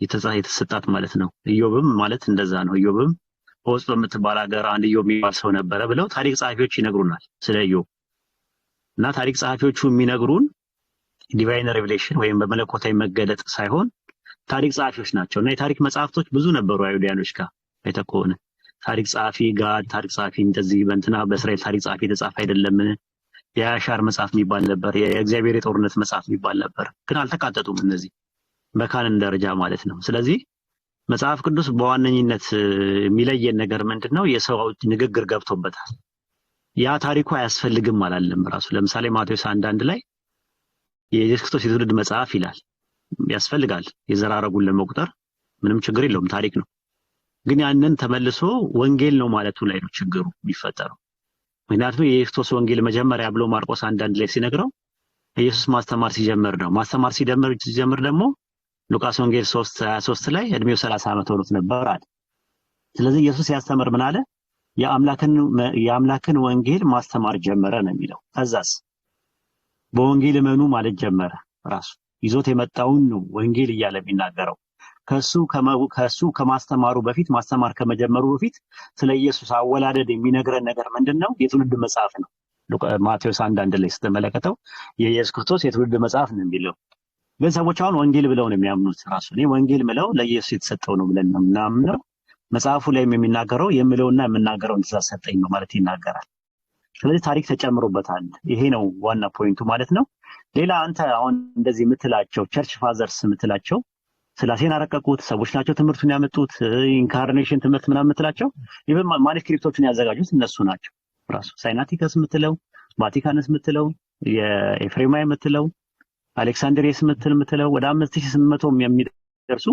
[SPEAKER 2] የተሰጣት ማለት ነው። ኢዮብም ማለት እንደዛ ነው። ኢዮብም በውስጥ በምትባል ሀገር አንድ ኢዮብ የሚባል ሰው ነበረ ብለው ታሪክ ጸሐፊዎች ይነግሩናል ስለ ኢዮብ። እና ታሪክ ጸሐፊዎቹ የሚነግሩን ዲቫይን ሬቨሌሽን ወይም በመለኮታዊ መገለጥ ሳይሆን ታሪክ ጸሐፊዎች ናቸው። እና የታሪክ መጽሐፍቶች ብዙ ነበሩ አይሁዳኖች ጋር አይተህ ከሆነ ታሪክ ጸሐፊ ጋድ ታሪክ ጸሐፊ እንደዚህ በእንትና በእስራኤል ታሪክ ጸሐፊ የተጻፈ አይደለም። የያሻር መጽሐፍ የሚባል ነበር፣ የእግዚአብሔር የጦርነት መጽሐፍ የሚባል ነበር። ግን አልተካተቱም እነዚህ በካንን ደረጃ ማለት ነው። ስለዚህ መጽሐፍ ቅዱስ በዋነኝነት የሚለየን ነገር ምንድነው? የሰው ንግግር ገብቶበታል። ያ ታሪኩ አያስፈልግም አላለም ራሱ። ለምሳሌ ማቴዎስ 1:1 ላይ የኢየሱስ ክርስቶስ የትውልድ መጽሐፍ ይላል። ያስፈልጋል የዘራረጉን ለመቁጠር ምንም ችግር የለውም፣ ታሪክ ነው። ግን ያንን ተመልሶ ወንጌል ነው ማለቱ ላይ ነው ችግሩ የሚፈጠረው። ምክንያቱም የክርስቶስ ወንጌል መጀመሪያ ብሎ ማርቆስ 1:1 ላይ ሲነግረው ኢየሱስ ማስተማር ሲጀምር ነው። ማስተማር ሲጀምር ደግሞ ሉቃስ ወንጌል 3:23 ላይ እድሜው 30 ዓመት ሆኖት ነበር አለ። ስለዚህ ኢየሱስ ያስተምር ምን አለ? የአምላክን ወንጌል ማስተማር ጀመረ ነው የሚለው። ከዛስ በወንጌል እመኑ ማለት ጀመረ። ራሱ ይዞት የመጣውን ነው ወንጌል እያለ የሚናገረው። ከሱ ከማስተማሩ በፊት ማስተማር ከመጀመሩ በፊት ስለ ኢየሱስ አወላለድ የሚነግረን ነገር ምንድነው? የትውልድ መጽሐፍ ነው። ማቴዎስ 1:1 ላይ ስትመለከተው የኢየሱስ ክርስቶስ የትውልድ መጽሐፍ ነው የሚለው። ግን ሰዎች አሁን ወንጌል ብለው ነው የሚያምኑት። ራሱ እኔ ወንጌል ምለው ለኢየሱስ የተሰጠው ነው ብለን ነው ምናምነው። መጽሐፉ ላይ የሚናገረው የምለውና የምናገረው ትእዛዝ ሰጠኝ ነው ማለት ይናገራል። ስለዚህ ታሪክ ተጨምሮበታል። ይሄ ነው ዋና ፖይንቱ ማለት ነው። ሌላ አንተ አሁን እንደዚህ የምትላቸው ቸርች ፋዘርስ የምትላቸው ስላሴን አረቀቁት ሰዎች ናቸው ትምህርቱን ያመጡት፣ ኢንካርኔሽን ትምህርት ምናምን የምትላቸው ኢቨን ማኑስክሪፕቶችን ያዘጋጁት እነሱ ናቸው። ራሱ ሳይናቲከስ የምትለው፣ ቫቲካንስ የምትለው፣ የኤፍሬማይ የምትለው፣ አሌክሳንድሪየስ የምትለው ወደ 5800 የሚደርሱ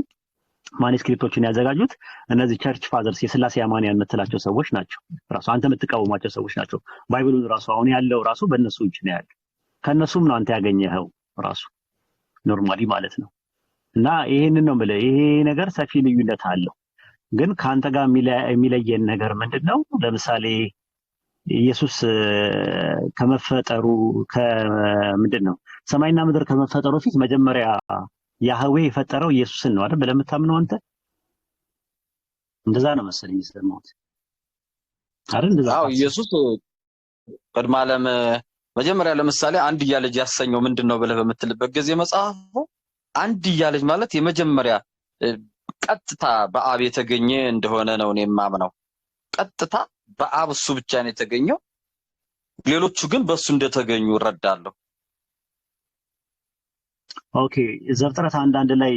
[SPEAKER 2] ማኑስክሪፕቶችን ያዘጋጁት እነዚህ ቸርች ፋዘርስ የስላሴ አማንያን የምትላቸው ሰዎች ናቸው። ራሱ አንተ የምትቃወማቸው ሰዎች ናቸው። ባይብሉን ራሱ አሁን ያለው ራሱ በእነሱ እጅ ነው ያለው። ከእነሱም ነው አንተ ያገኘኸው ራሱ ኖርማሊ ማለት ነው። እና ይሄንን ነው የምልህ። ይሄ ነገር ሰፊ ልዩነት አለው። ግን ከአንተ ጋር የሚለየን ነገር ምንድነው? ለምሳሌ ኢየሱስ ከመፈጠሩ ምንድነው ሰማይና ምድር ከመፈጠሩ በፊት መጀመሪያ ያህዌ የፈጠረው ኢየሱስን ነው አይደል ብለህ የምታምነው አንተ? እንደዛ ነው መሰለኝ የሰማሁት አይደል? እንደዛ
[SPEAKER 7] አዎ ኢየሱስ ቅድመ ዓለም መጀመሪያ ለምሳሌ አንድያ ልጅ ያሰኘው ምንድነው ብለህ በምትልበት ጊዜ መጽሐፉ አንድያ ልጅ ማለት የመጀመሪያ ቀጥታ በአብ የተገኘ እንደሆነ ነው እኔ የማምነው። ቀጥታ በአብ እሱ ብቻ ነው የተገኘው፣ ሌሎቹ ግን በሱ እንደተገኙ እረዳለሁ።
[SPEAKER 2] ኦኬ ዘፍጥረት 1:1 ላይ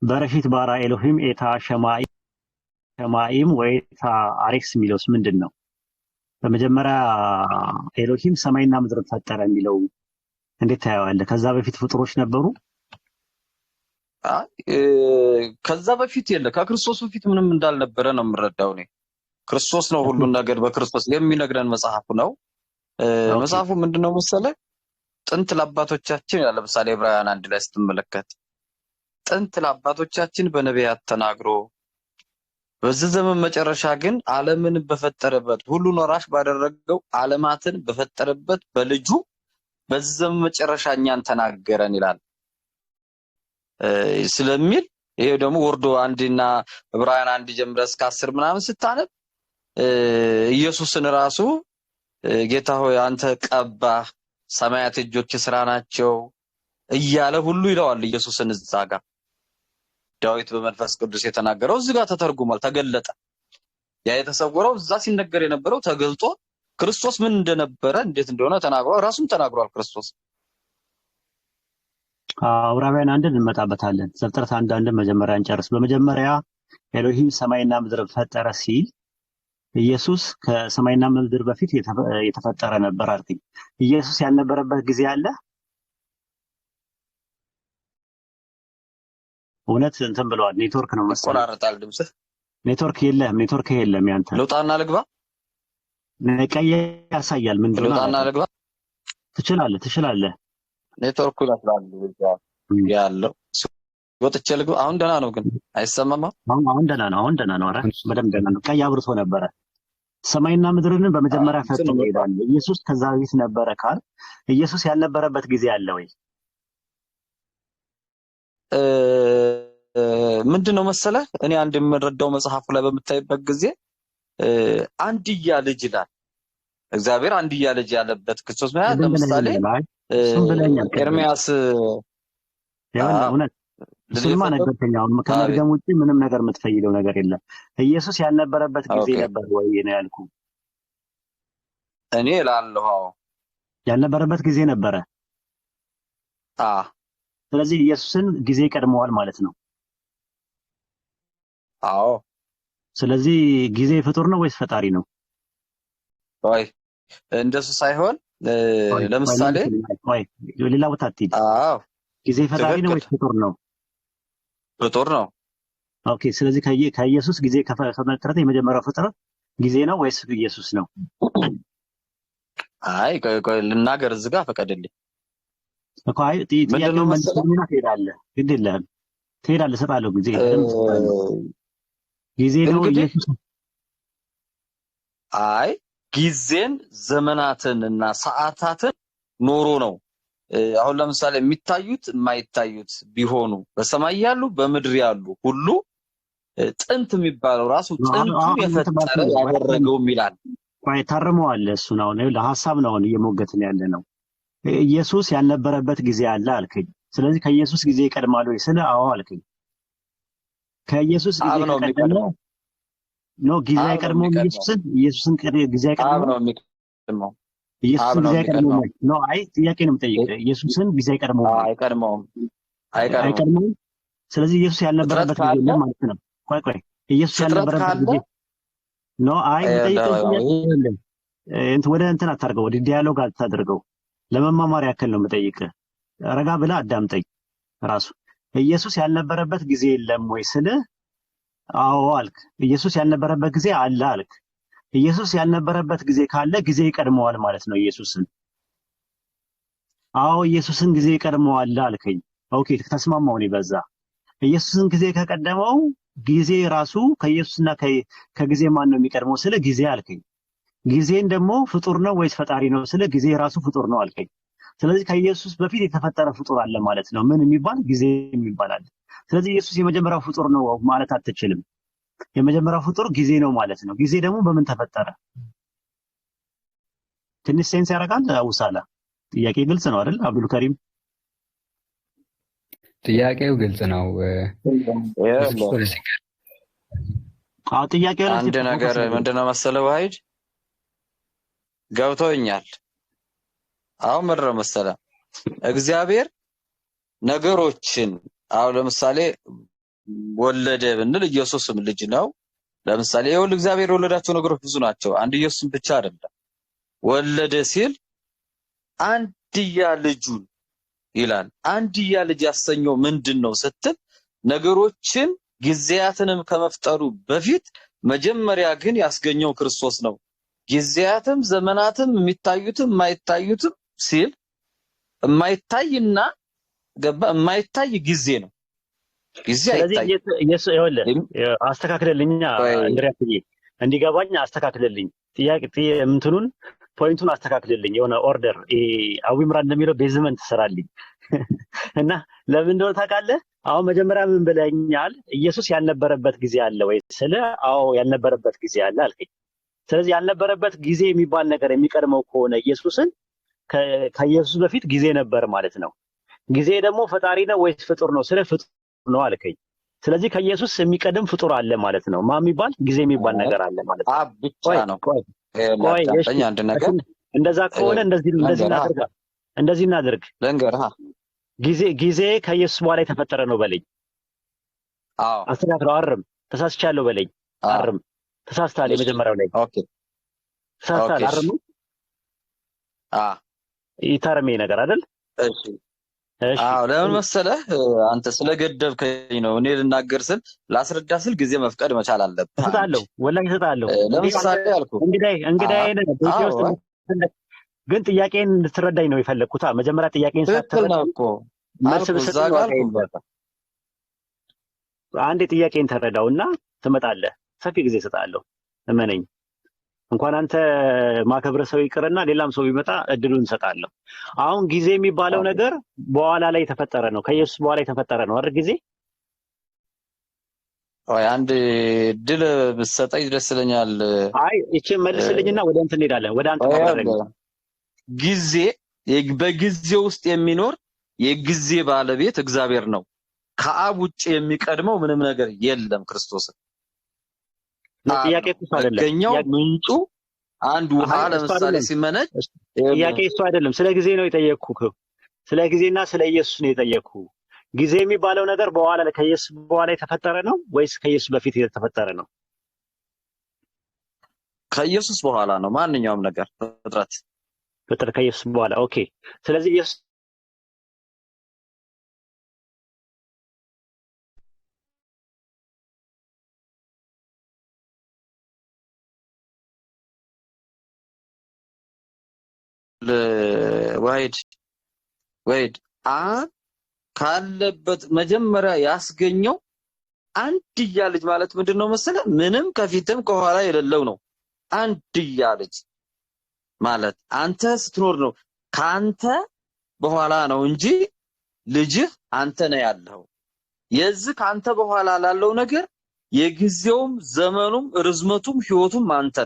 [SPEAKER 2] በረሺት ባራ ኤሎሂም ኤታ ሸማኢም ወይታ አሬክስ የሚለውስ ምንድን ነው? በመጀመሪያ ኤሎሂም ሰማይና ምድር ፈጠረ የሚለው እንዴት ታየዋለህ? ከዛ በፊት ፍጡሮች ነበሩ?
[SPEAKER 7] ከዛ በፊት የለ፣ ከክርስቶስ በፊት ምንም እንዳልነበረ ነው የምረዳው እኔ። ክርስቶስ ነው ሁሉን ነገር በክርስቶስ የሚነግረን መጽሐፉ ነው። መጽሐፉ ምንድነው መሰለህ? ጥንት ለአባቶቻችን ለምሳሌ ዕብራውያን 1 ላይ ስትመለከት ጥንት ለአባቶቻችን በነቢያት ተናግሮ በዚህ ዘመን መጨረሻ ግን ዓለምን በፈጠረበት ሁሉን ወራሽ ባደረገው ዓለማትን በፈጠረበት በልጁ በዚህ ዘመን መጨረሻ እኛን ተናገረን ይላል ስለሚል ይሄ ደግሞ ወርዶ አንድና ዕብራውያን 1 ጀምሮ እስከ 10 ምናምን ስታነብ ኢየሱስን ራሱ ጌታ ሆይ አንተ ቀባህ፣ ሰማያት እጆች ስራ ናቸው እያለ ሁሉ ይለዋል ኢየሱስን። እዛ ጋር ዳዊት በመንፈስ ቅዱስ የተናገረው እዚህ ጋር ተተርጉሟል፣ ተገለጠ። ያ የተሰወረው እዛ ሲነገር የነበረው ተገልጦ ክርስቶስ ምን እንደነበረ እንዴት እንደሆነ ተናግሯል። ራሱም ተናግሯል ክርስቶስ።
[SPEAKER 2] ዕብራውያን 1 እንመጣበታለን። ዘፍጥረት 1 መጀመሪያ እንጨርስ። በመጀመሪያ ኤሎሂም ሰማይና ምድር ፈጠረ ሲል ኢየሱስ ከሰማይና ምድር በፊት የተፈጠረ ነበር አልከኝ። ኢየሱስ ያልነበረበት ጊዜ አለ? እውነት እንትን ብለዋል። ኔትወርክ ነው መሰለኝ።
[SPEAKER 7] ይቆራረጣል ድምጽህ።
[SPEAKER 2] ኔትወርክ የለም ያንተ።
[SPEAKER 7] ልውጣና ልግባ?
[SPEAKER 2] ቀይ ያሳያል። ምንድን ነው?
[SPEAKER 7] ልውጣና ልግባ?
[SPEAKER 2] ትችላለህ።
[SPEAKER 7] ኔትወርኩ ይመስላል ያለው። ወጥቼ ልግባ? አሁን ደህና ነው ግን አይሰማም?
[SPEAKER 2] አሁን ደህና ነው። ኧረ በደምብ ደህና ነው። ቀይ አብርቶ ነበረ። ሰማይና ምድርን በመጀመሪያ ፈጠረ ይላል። ኢየሱስ ከዛ በፊት ነበረ ካል ኢየሱስ ያልነበረበት ጊዜ አለ ወይ?
[SPEAKER 7] ምንድነው መሰለህ እኔ አንድ የምረዳው መጽሐፉ ላይ በምታይበት ጊዜ አንድያ ልጅ ይላል። እግዚአብሔር አንድያ ልጅ ያለበት ክርስቶስ ነው። ለምሳሌ ኤርሚያስ
[SPEAKER 2] እውነት እሱማ ነገርከኝ። አሁን ከመድገም ውጪ ምንም ነገር የምትፈይደው ነገር የለም። ኢየሱስ ያልነበረበት ጊዜ ነበር ወይ ነው ያልኩህ?
[SPEAKER 7] እኔ እላለሁ
[SPEAKER 2] ያልነበረበት ጊዜ ነበረ። ስለዚህ ኢየሱስን ጊዜ ቀድመዋል ማለት ነው።
[SPEAKER 7] አዎ።
[SPEAKER 2] ስለዚህ ጊዜ ፍጡር ነው ወይስ ፈጣሪ ነው?
[SPEAKER 7] ወይ እንደሱ ሳይሆን ለምሳሌ
[SPEAKER 2] ሌላ ቦታ አትሂድ። ጊዜ ፈጣሪ ነው ወይስ ፍጡር ነው?
[SPEAKER 7] ፍጡር ነው።
[SPEAKER 2] ኦኬ። ስለዚህ ከኢየሱስ ጊዜ ከመሰረተ የመጀመሪያው ፍጥረት ጊዜ ነው ወይስ ኢየሱስ ነው?
[SPEAKER 7] አይ ልናገር እዚህ ጋር ፈቀድልኝ
[SPEAKER 2] እኮ። አይ ጥያቄው መልስልኝና ትሄዳለህ። ግድ የለህም ትሄዳለህ። እሰጥሃለሁ ጊዜ ነው ኢየሱስ።
[SPEAKER 7] አይ ጊዜን ዘመናትን እና ሰዓታትን ኖሮ ነው። አሁን ለምሳሌ የሚታዩት የማይታዩት ቢሆኑ በሰማይ ያሉ በምድር ያሉ ሁሉ ጥንት የሚባለው ራሱ ጥንቱ የፈጠረ ያደረገው ይላል።
[SPEAKER 2] ቆይ ታርመዋል። እሱን አሁን ለሐሳብ ነው እየሞገትን ያለ ነው። ኢየሱስ ያልነበረበት ጊዜ አለ አልከኝ። ስለዚህ ከኢየሱስ ጊዜ ይቀድማል ወይ ስለ አዎ አልከኝ። ከኢየሱስ ጊዜ ቀድሞ ነው ጊዜ አይቀድመው? ኢየሱስን ጊዜ አይቀድመው ነው የሚቀድመው? ኢየሱስን ጊዜ አይቀድመው ነው? አይ ጥያቄ ነው የምጠይቀው። ኢየሱስን ጊዜ አይቀድመው? አይቀድመው። ስለዚህ ኢየሱስ ያልነበረበት ጊዜ ነው ማለት ነው። ቆይ ኢየሱስ ያልነበረበት ጊዜ ነው? አይ የምጠይቀው ወደ እንትን አታርገው፣ ወደ ዲያሎግ አታድርገው። ለመማማር ያክል ነው የምጠይቅህ። ረጋ ብለህ አዳምጠኝ። ራሱ ኢየሱስ ያልነበረበት ጊዜ የለም ወይ ስልህ አዎ አልክ። ኢየሱስ ያልነበረበት ጊዜ አለ አልክ። ኢየሱስ ያልነበረበት ጊዜ ካለ ጊዜ ይቀድመዋል ማለት ነው ኢየሱስን። አዎ ኢየሱስን ጊዜ ይቀድመዋል አልከኝ። ኦኬ ተስማማው። እኔ በዛ ኢየሱስን ጊዜ ከቀደመው ጊዜ ራሱ ከኢየሱስና ከጊዜ ማን ነው የሚቀድመው ስለ ጊዜ አልከኝ። ጊዜን ደግሞ ፍጡር ነው ወይስ ፈጣሪ ነው ስለ ጊዜ ራሱ ፍጡር ነው አልከኝ። ስለዚህ ከኢየሱስ በፊት የተፈጠረ ፍጡር አለ ማለት ነው። ምን የሚባል ጊዜ የሚባል አለ። ስለዚህ ኢየሱስ የመጀመሪያው ፍጡር ነው ማለት አትችልም። የመጀመሪያው ፍጡር ጊዜ ነው ማለት ነው። ጊዜ ደግሞ በምን ተፈጠረ? ትንሽ ሴንስ ያደርጋል። አውሳላ ጥያቄ ግልጽ ነው አይደል? አብዱል ከሪም
[SPEAKER 3] ጥያቄው ግልጽ ነው።
[SPEAKER 2] ጥያቄው ላይ
[SPEAKER 7] አንድ ነገር ምንድነው መሰለው ዋሂድ ገብቶኛል። አሁን ምንድነው መሰለው እግዚአብሔር ነገሮችን አሁን ለምሳሌ ወለደ ብንል ኢየሱስም ልጅ ነው። ለምሳሌ ይኸውልህ እግዚአብሔር የወለዳቸው ነገሮች ብዙ ናቸው። አንድ ኢየሱስም ብቻ አይደለም። ወለደ ሲል አንድያ ልጁን ይላል። አንድያ ልጅ ያሰኘው ምንድነው ስትል ነገሮችን ጊዜያትንም ከመፍጠሩ በፊት መጀመሪያ ግን ያስገኘው ክርስቶስ ነው። ጊዜያትም ዘመናትም የሚታዩትም የማይታዩትም ሲል የማይታይና የማይታይ ጊዜ ነው። ጊዜ አይታይ።
[SPEAKER 2] ኢየሱስ ይኸውልህ አስተካክለልኝ እንድሪያስዬ እንዲገባኝ አስተካክለልኝ። ጥያቄ እንትኑን ፖይንቱን አስተካክለልኝ። የሆነ ኦርደር አዊምራ እንደሚለው ቤዝመንት ሰራልኝ እና ለምን እንደሆነ ታውቃለህ? አሁን መጀመሪያ ምን ብለኛል? ኢየሱስ ያልነበረበት ጊዜ አለ ወይ ስለ አዎ ያልነበረበት ጊዜ አለ አልከኝ። ስለዚህ ያልነበረበት ጊዜ የሚባል ነገር የሚቀድመው ከሆነ ኢየሱስን ከኢየሱስ በፊት ጊዜ ነበር ማለት ነው። ጊዜ ደግሞ ፈጣሪ ነው ወይስ ፍጡር ነው ስለ ፍጡር ነው አልከኝ። ስለዚህ ከኢየሱስ የሚቀድም ፍጡር አለ ማለት ነው። ማ የሚባል ጊዜ የሚባል ነገር አለ ማለት ነው።
[SPEAKER 7] አብ ብቻ ነው።
[SPEAKER 2] ቆይ እሺ፣
[SPEAKER 7] አዳምጠኝ አንድ ነገር
[SPEAKER 2] እንደዛ ከሆነ እንደዚህ እናድርግ፣ እንደዚህ እናድርግ።
[SPEAKER 7] ልንገርህ፣
[SPEAKER 2] ጊዜ ከኢየሱስ በኋላ የተፈጠረ ነው በለኝ።
[SPEAKER 7] አዎ
[SPEAKER 2] አስተካክለው፣ አርም፣ ተሳስቻለሁ በለኝ። አርም፣ ተሳስተሃል። የመጀመሪያው ላይ
[SPEAKER 7] ኦኬ፣
[SPEAKER 2] ተሳስተሃል። አርም፣ ይታረም ነገር አይደል?
[SPEAKER 7] እሺ አዎ። ለምን መሰለህ አንተ ስለገደብከኝ ነው። እኔ ልናገር ስል ላስረዳ ስል ጊዜ መፍቀድ መቻል አለብህ።
[SPEAKER 2] እሰጣለሁ፣ ወላሂ እሰጣለሁ።
[SPEAKER 7] ለምሳሌ አልኩህ
[SPEAKER 2] እንግዳዬ ግን ጥያቄን እንድትረዳኝ ነው የፈለግኩት። መጀመሪያ ጥያቄን
[SPEAKER 7] ሳትረዳ
[SPEAKER 2] መልስ ብሰጥ አንዴ ጥያቄን ተረዳውና ትመጣለህ። ሰፊ ጊዜ እሰጣለሁ፣ እመነኝ። እንኳን አንተ ማከብረ ሰው ይቅርና ሌላም ሰው ቢመጣ እድሉን እንሰጣለሁ። አሁን ጊዜ የሚባለው ነገር በኋላ ላይ የተፈጠረ ነው፣ ከኢየሱስ በኋላ የተፈጠረ ነው አይደል? ጊዜ
[SPEAKER 7] አንድ ድል ብትሰጠኝ ደስ ይለኛል።
[SPEAKER 2] አይ እቺ መልስልኝና ወደ እንትን እንሄዳለን፣ ወደ አንተ ማብራሪያ።
[SPEAKER 7] ጊዜ በጊዜ ውስጥ የሚኖር የጊዜ ባለቤት እግዚአብሔር ነው። ከአብ ውጭ የሚቀድመው ምንም ነገር የለም። ክርስቶስ
[SPEAKER 2] ጥያቄ እሱ አይደለም።
[SPEAKER 7] ምንጩ አንድ ውሃ ለምሳሌ ሲመነጭ
[SPEAKER 2] ጥያቄ እሱ አይደለም። ስለ ጊዜ ነው የጠየቅኩህ። ስለ ጊዜና ስለ ኢየሱስ ነው የጠየቅኩህ። ጊዜ የሚባለው ነገር በኋላ ከኢየሱስ በኋላ የተፈጠረ ነው ወይስ ከኢየሱስ በፊት የተፈጠረ ነው?
[SPEAKER 7] ከኢየሱስ በኋላ ነው ማንኛውም ነገር ፍጥረት
[SPEAKER 2] ከኢየሱስ በኋላ። ኦኬ። ስለዚህ ኢየሱስ
[SPEAKER 7] ወይድ ካለበት መጀመሪያ ያስገኘው አንድያ ልጅ ማለት ምንድነው መሰለህ? ምንም ከፊትም ከኋላ የሌለው ነው። አንድያ ልጅ ማለት አንተ ስትኖር ነው። ካንተ በኋላ ነው እንጂ ልጅህ አንተ ነህ ያለው። የዚህ ካንተ በኋላ ላለው ነገር የጊዜውም ዘመኑም ርዝመቱም ህይወቱም አንተ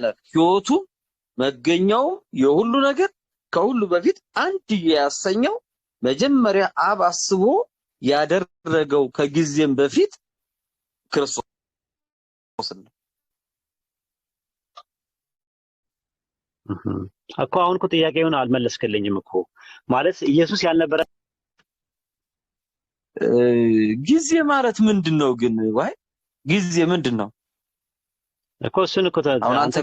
[SPEAKER 7] ነህ። ህይወቱም መገኛውም የሁሉ ነገር ከሁሉ በፊት አንድያ ያሰኘው መጀመሪያ አብ አስቦ ያደረገው ከጊዜም በፊት ክርስቶስ ነው
[SPEAKER 2] እኮ። አሁን እኮ ጥያቄውን አልመለስክልኝም እኮ። ማለት ኢየሱስ ያልነበረ
[SPEAKER 7] ጊዜ ማለት ምንድነው ግን? ጊዜ ምንድነው
[SPEAKER 2] እኮ? እሱን እኮ
[SPEAKER 7] አንተ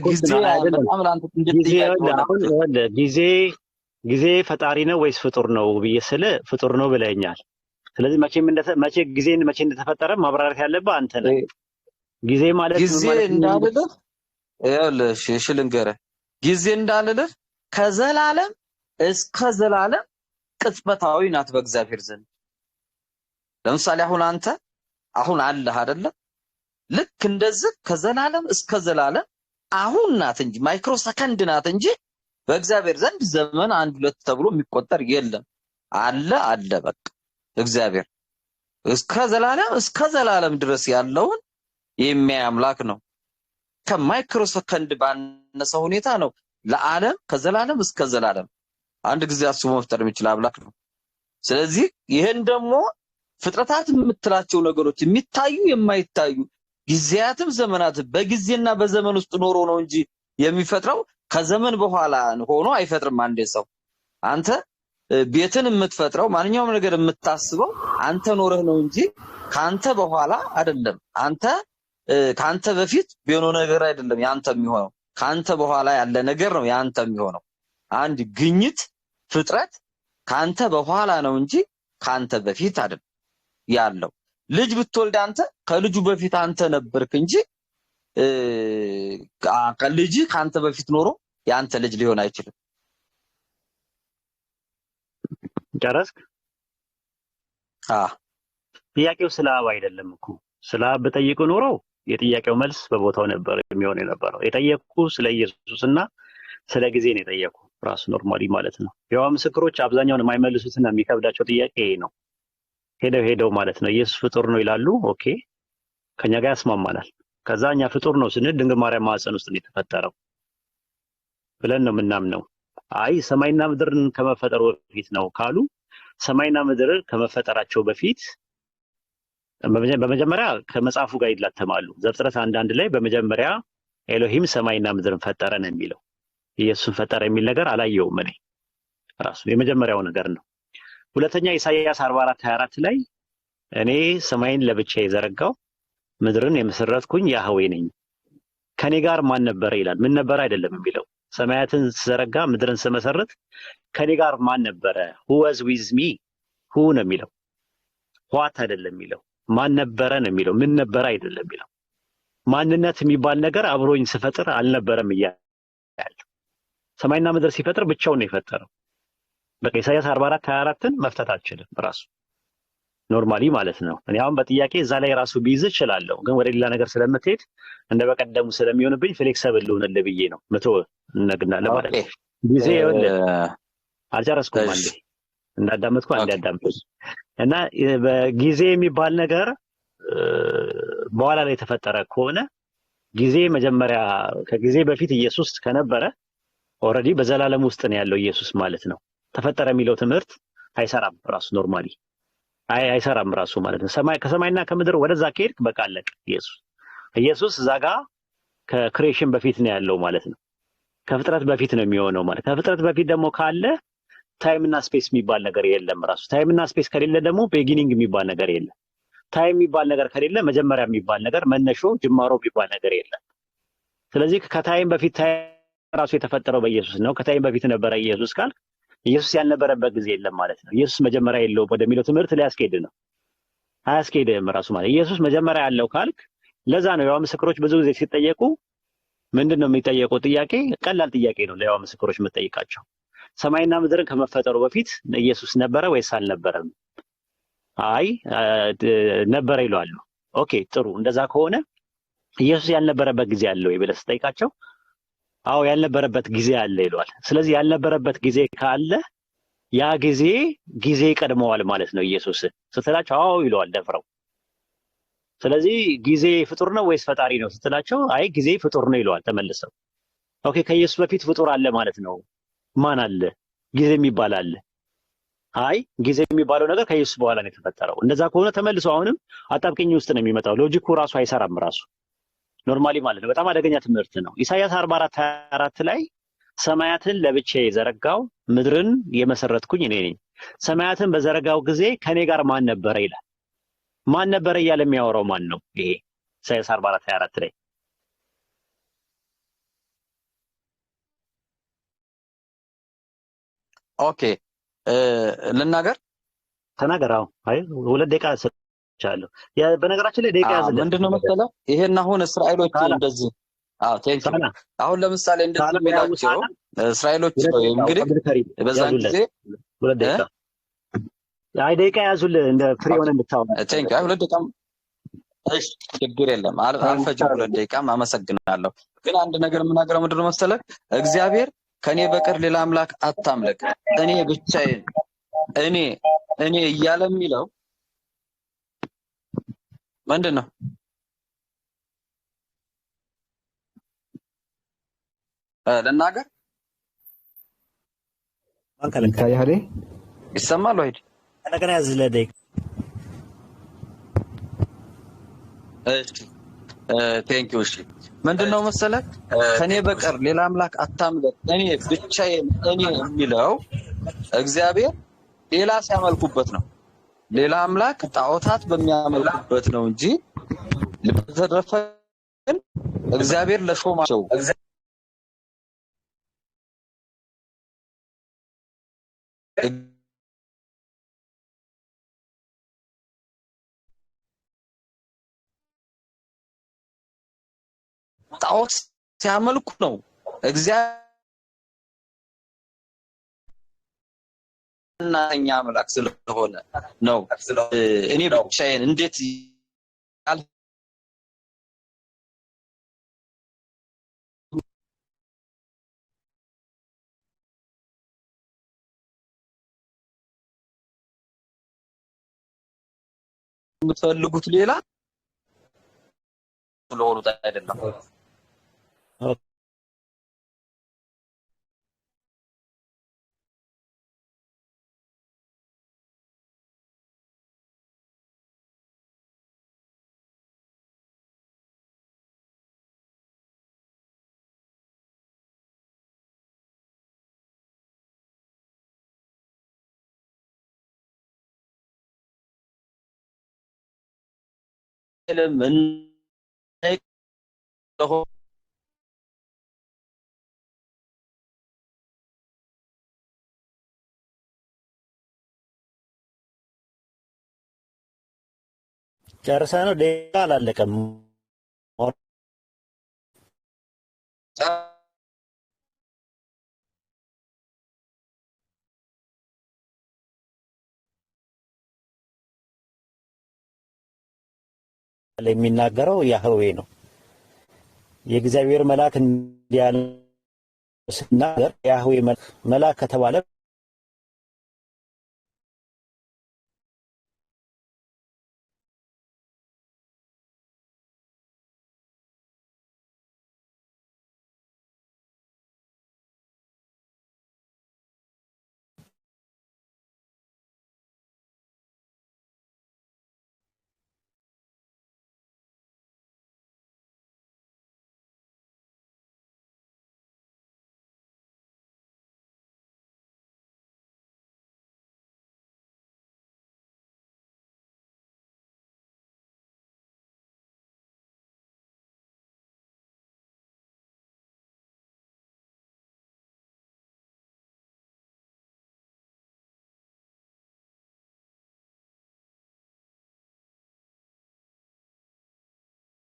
[SPEAKER 2] ጊዜ ፈጣሪ ነው ወይስ ፍጡር ነው ብዬ ስለ ፍጡር ነው ብለኛል። ስለዚህ መቼ እንደተፈጠረ ማብራራት ያለብህ አንተ ነህ። ጊዜ ማለት
[SPEAKER 7] ጊዜ እንዳልልህ ይኸውልህ፣ እሺ ልንገርህ። ጊዜ እንዳልልህ ከዘላለም እስከ ዘላለም ቅጽበታዊ ናት በእግዚአብሔር ዘንድ። ለምሳሌ አሁን አንተ አለህ አይደለ? ልክ እንደዚህ ከዘላለም እስከ ዘላለም አሁን ናት እንጂ ማይክሮ ሰከንድ ናት እንጂ በእግዚአብሔር ዘንድ ዘመን 1 2 ተብሎ የሚቆጠር የለም። አለ በቃ እግዚአብሔር እስከ ዘላለም ድረስ ያለውን የሚያይ አምላክ ነው። ከማይክሮ ሰከንድ ባነሰ ሁኔታ ነው ለዓለም ከዘላለም እስከ ዘላለም አንድ ጊዜ አስቦ መፍጠር የሚችል አምላክ ነው። ስለዚህ ይሄን ደግሞ ፍጥረታት የምትላቸው ነገሮች የሚታዩ የማይታዩ ጊዜያትም ዘመናትም በጊዜና በዘመን ውስጥ ኖሮ ነው እንጂ የሚፈጥረው ከዘመን በኋላ ሆኖ አይፈጥርም። አንዴ ሰው አንተ ቤትን የምትፈጥረው ማንኛውም ነገር የምታስበው አንተ ኖረህ ነው እንጂ ካንተ በኋላ አይደለም። አንተ ካንተ በፊት ቢሆን ነገር አይደለም ያንተ የሚሆነው፣ ካንተ በኋላ ያለ ነገር ነው ያንተ የሚሆነው። አንድ ግኝት ፍጥረት ካንተ በኋላ ነው እንጂ ካንተ በፊት አይደለም ያለው። ልጅ ብትወልድ አንተ ከልጁ በፊት አንተ ነበርክ እንጂ ከልጅ ካንተ በፊት ኖሮ ያንተ ልጅ ሊሆን አይችልም።
[SPEAKER 2] ጨረስክ? ጥያቄው ስለ አብ አይደለም እኮ። ስለ አብ በጠይቁ ኖሮ የጥያቄው መልስ በቦታው ነበር የሚሆን የነበረው። የጠየቁ ስለ ኢየሱስና ስለ ጊዜ ነው የጠየቁ ራሱ ኖርማሊ ማለት ነው። የዋ ምስክሮች አብዛኛውን የማይመልሱትና የሚከብዳቸው ጥያቄ ነው። ሄደው ማለት ነው ኢየሱስ ፍጡር ነው ይላሉ። ኦኬ ከኛ ጋር ያስማማናል። ከዛኛ ፍጡር ነው ስንል ድንግል ማርያም ማህፀን ውስጥ ነው የተፈጠረው ብለን ነው የምናምነው። አይ ሰማይና ምድርን ከመፈጠሩ በፊት ነው ካሉ ሰማይና ምድር ከመፈጠራቸው በፊት በመጀመሪያ ከመጽሐፉ ጋር ይላተማሉ። ዘፍጥረት 1:1 ላይ በመጀመሪያ ኤሎሂም ሰማይና ምድርን ፈጠረ ነው የሚለው። ኢየሱስን ፈጠረ የሚል ነገር አላየውም እኔ ራሱ የመጀመሪያው ነገር ነው። ሁለተኛ ኢሳይያስ 44:24 ላይ እኔ ሰማይን ለብቻ የዘረጋው ምድርን የመሰረትኩኝ ያህዌ ነኝ፣ ከኔ ጋር ማን ነበረ ይላል። ምን ነበረ አይደለም የሚለው። ሰማያትን ስዘረጋ ምድርን ስመሰርት ከኔ ጋር ማን ነበረ? who was with me who ነው የሚለው። what አይደለም የሚለው። ማን ነበረ ነው የሚለው። ምን ነበረ አይደለም የሚለው። ማንነት የሚባል ነገር አብሮኝ ስፈጥር አልነበረም እያለ ሰማይና ምድር ሲፈጥር ብቻውን ነው የፈጠረው። በቃ ኢሳይያስ 44:24ን መፍታት አልችልም ራሱ ኖርማሊ ማለት ነው። እኔ አሁን በጥያቄ እዛ ላይ ራሱ ቢይዝ እችላለሁ፣ ግን ወደ ሌላ ነገር ስለምትሄድ እንደ በቀደሙ ስለሚሆንብኝ ፍሌክሰብል ልሆንልህ ብዬ ነው ምቶ ነግና ለማለት
[SPEAKER 7] ኦኬ
[SPEAKER 2] ጊዜ ይኸውልህ አልጨረስኩም። አንዴ እንዳዳመጥኩ አንዴ አዳምጥ እና በጊዜ የሚባል ነገር በኋላ ላይ የተፈጠረ ከሆነ ጊዜ መጀመሪያ ከጊዜ በፊት ኢየሱስ ከነበረ ኦልሬዲ በዘላለም ውስጥ ነው ያለው ኢየሱስ ማለት ነው። ተፈጠረ የሚለው ትምህርት አይሰራም ራሱ ኖርማሊ አይሰራም ራሱ ማለት ነው። ከሰማይና ከምድር ወደዛ ከሄድክ በቃ አለቀ። ኢየሱስ እዛ ጋር ከክሬሽን በፊት ነው ያለው ማለት ነው። ከፍጥረት በፊት ነው የሚሆነው ማለት። ከፍጥረት በፊት ደግሞ ካለ ታይም እና ስፔስ የሚባል ነገር የለም ራሱ። ታይም እና ስፔስ ከሌለ ደግሞ ቢጊኒንግ የሚባል ነገር የለም። ታይም የሚባል ነገር ከሌለ መጀመሪያ የሚባል ነገር መነሾ ጅማሮ የሚባል ነገር የለም። ስለዚህ ከታይም በፊት ራሱ የተፈጠረው በኢየሱስ ነው። ከታይም በፊት ነበረ ኢየሱስ ካል ኢየሱስ ያልነበረበት ጊዜ የለም ማለት ነው። ኢየሱስ መጀመሪያ የለውም ወደሚለው ትምህርት ሊያስኬድ ነው። አያስኬድም ራሱ ማለት ኢየሱስ መጀመሪያ ያለው ካልክ ለዛ ነው የዋ ምስክሮች ብዙ ጊዜ ሲጠየቁ ምንድነው የሚጠየቁ ጥያቄ ቀላል ጥያቄ ነው። ለዋ ምስክሮች የምትጠይቃቸው ሰማይና ምድርን ከመፈጠሩ በፊት ኢየሱስ ነበረ ወይስ አልነበረም? አይ ነበረ ይላሉ። ኦኬ ጥሩ፣ እንደዛ ከሆነ ኢየሱስ ያልነበረበት ጊዜ አለ ወይ ብለህ ስትጠይቃቸው አዎ ያልነበረበት ጊዜ አለ ይሏል። ስለዚህ ያልነበረበት ጊዜ ካለ ያ ጊዜ ቀድመዋል ማለት ነው ኢየሱስ ስትላቸው አዎ ይለዋል ደፍረው። ስለዚህ ጊዜ ፍጡር ነው ወይስ ፈጣሪ ነው ስትላቸው አይ ጊዜ ፍጡር ነው ይለዋል ተመልሰው። ኦኬ ከኢየሱስ በፊት ፍጡር አለ ማለት ነው። ማን አለ? ጊዜ የሚባል አለ። አይ ጊዜ የሚባለው ነገር ከኢየሱስ በኋላ ነው የተፈጠረው። እንደዛ ከሆነ ተመልሶ አሁንም አጣብቂኝ ውስጥ ነው የሚመጣው። ሎጂኩ ራሱ አይሰራም ራሱ ኖርማሊ ማለት ነው። በጣም አደገኛ ትምህርት ነው። ኢሳይያስ 44:24 ላይ ሰማያትን ለብቻዬ የዘረጋው ምድርን የመሰረትኩኝ እኔ ነኝ። ሰማያትን በዘረጋው ጊዜ ከኔ ጋር ማን ነበረ ይላል። ማን ነበረ እያለ የሚያወራው ማን ነው? ይሄ ኢሳይያስ 44:24 ላይ
[SPEAKER 7] ኦኬ ልናገር
[SPEAKER 2] ተናገራው። አይ 2 ደቂቃ ሰጥቻለሁ። በነገራችን ላይ ደቂቃ ያዝልኝ።
[SPEAKER 7] ምንድነው መሰለህ ይሄን አሁን እስራኤሎች እንደዚህ ቴንክ ዩ አሁን ለምሳሌ እንደዚህ የሚላቸው እስራኤሎች እንግዲህ በዛን ጊዜ
[SPEAKER 2] 2 ደቂቃ አይ ደቂቃ ያዙልህ እንደ ፍሪ ሆነ እንድታወራ።
[SPEAKER 7] ቴንክ ዩ 2 ደቂቃ እሺ ችግር የለም አልፈጅም። 2 ደቂቃ አመሰግናለሁ። ግን አንድ ነገር የምናገረው ምንድነው መሰለህ እግዚአብሔር ከኔ በቀር ሌላ አምላክ አታምልክ እኔ ብቻዬን እኔ እያለ የሚለው ምንድነው? ልናገር
[SPEAKER 3] ይታያል
[SPEAKER 7] ይሰማል ወይ?
[SPEAKER 2] እንደገና ያዝልህ ደቂቃ።
[SPEAKER 7] እሺ ቴንክ ዩ እሺ ምንድነው መሰለህ ከኔ በቀር ሌላ አምላክ አታምልክ እኔ ብቻዬን የሚለው እግዚአብሔር ሌላ ሲያመልኩበት ነው። ሌላ አምላክ ጣዖታት በሚያመልኩበት ነው እንጂ ለተረፈ እግዚአብሔር ለሾማቸው ጣዖት ሲያመልኩ ነው እግዚአብሔር እናኛ አምላክ ስለሆነ ነው። እኔ ብቻዬን እንዴት የምትፈልጉት ሌላ ስለሆኑት አይደለም። ምን
[SPEAKER 8] ጨርሰ ነው ደቂቃ አላለቀም የሚናገረው ያህዌ ነው። የእግዚአብሔር መልአክ እንዲያለ ሲናገር ያህዌ መልአክ ከተባለ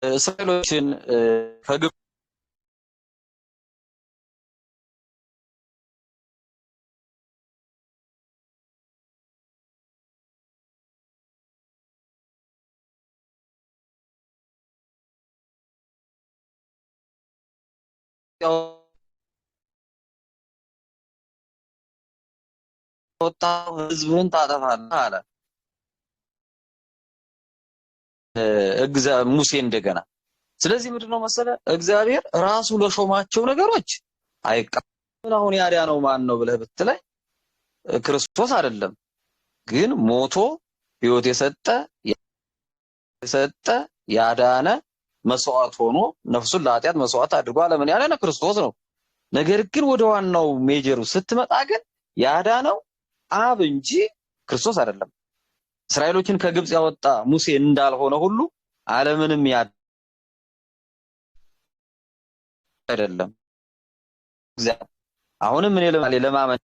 [SPEAKER 7] እስራኤሎችን ከግብፅ ያወጣው ህዝብህን ታጠፋለህ አለ ሙሴ እንደገና። ስለዚህ ምንድነው መሰለ እግዚአብሔር ራሱ ለሾማቸው ነገሮች አይቀበል። አሁን ያዳነው ማን ነው ብለህ ብትለኝ ክርስቶስ አይደለም፣ ግን ሞቶ ህይወት የሰጠ ያዳነ መስዋዕት ሆኖ ነፍሱን ለኃጢአት መስዋዕት አድርጎ ዓለምን ያዳነ ክርስቶስ ነው። ነገር ግን ወደ ዋናው ሜጀሩ ስትመጣ ግን ያዳነው አብ እንጂ ክርስቶስ አይደለም። እስራኤሎችን ከግብፅ ያወጣ ሙሴ እንዳልሆነ ሁሉ ዓለምንም አይደለም። አሁንም እኔ ለማመን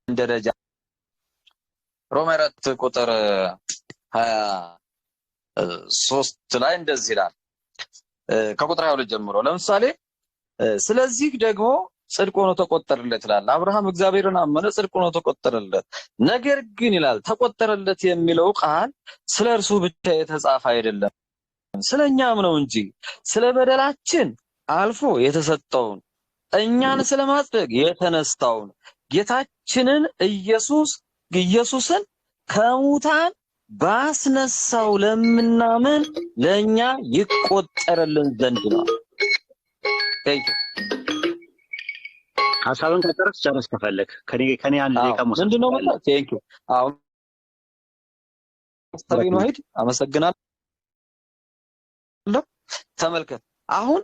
[SPEAKER 7] ደረጃ ሮሜ 4 ቁጥር 23 ላይ እንደዚህ ይላል። ከቁጥር 22 ጀምሮ ለምሳሌ ስለዚህ ደግሞ ጽድቅ ሆኖ ተቆጠረለት ይላል። አብርሃም እግዚአብሔርን አመነ፣ ጽድቅ ሆኖ ተቆጠረለት። ነገር ግን ይላል ተቆጠረለት የሚለው ቃል ስለ እርሱ ብቻ የተጻፈ አይደለም፣ ስለኛም ነው እንጂ ስለ በደላችን አልፎ የተሰጠውን እኛን ስለማጽደቅ የተነሳውን ጌታችንን ኢየሱስን ከሙታን ባስነሳው ለምናምን ለኛ ይቆጠርልን ዘንድ ነው።
[SPEAKER 2] ሐሳብን ጨርስ ከፈለክ ከኔ አንድ ደቂቃ መውሰድ
[SPEAKER 7] ምንድነው ማለት ቴንኪው። አሁን ስተሪኑ ሄድ አመሰግናለሁ። ተመልከት አሁን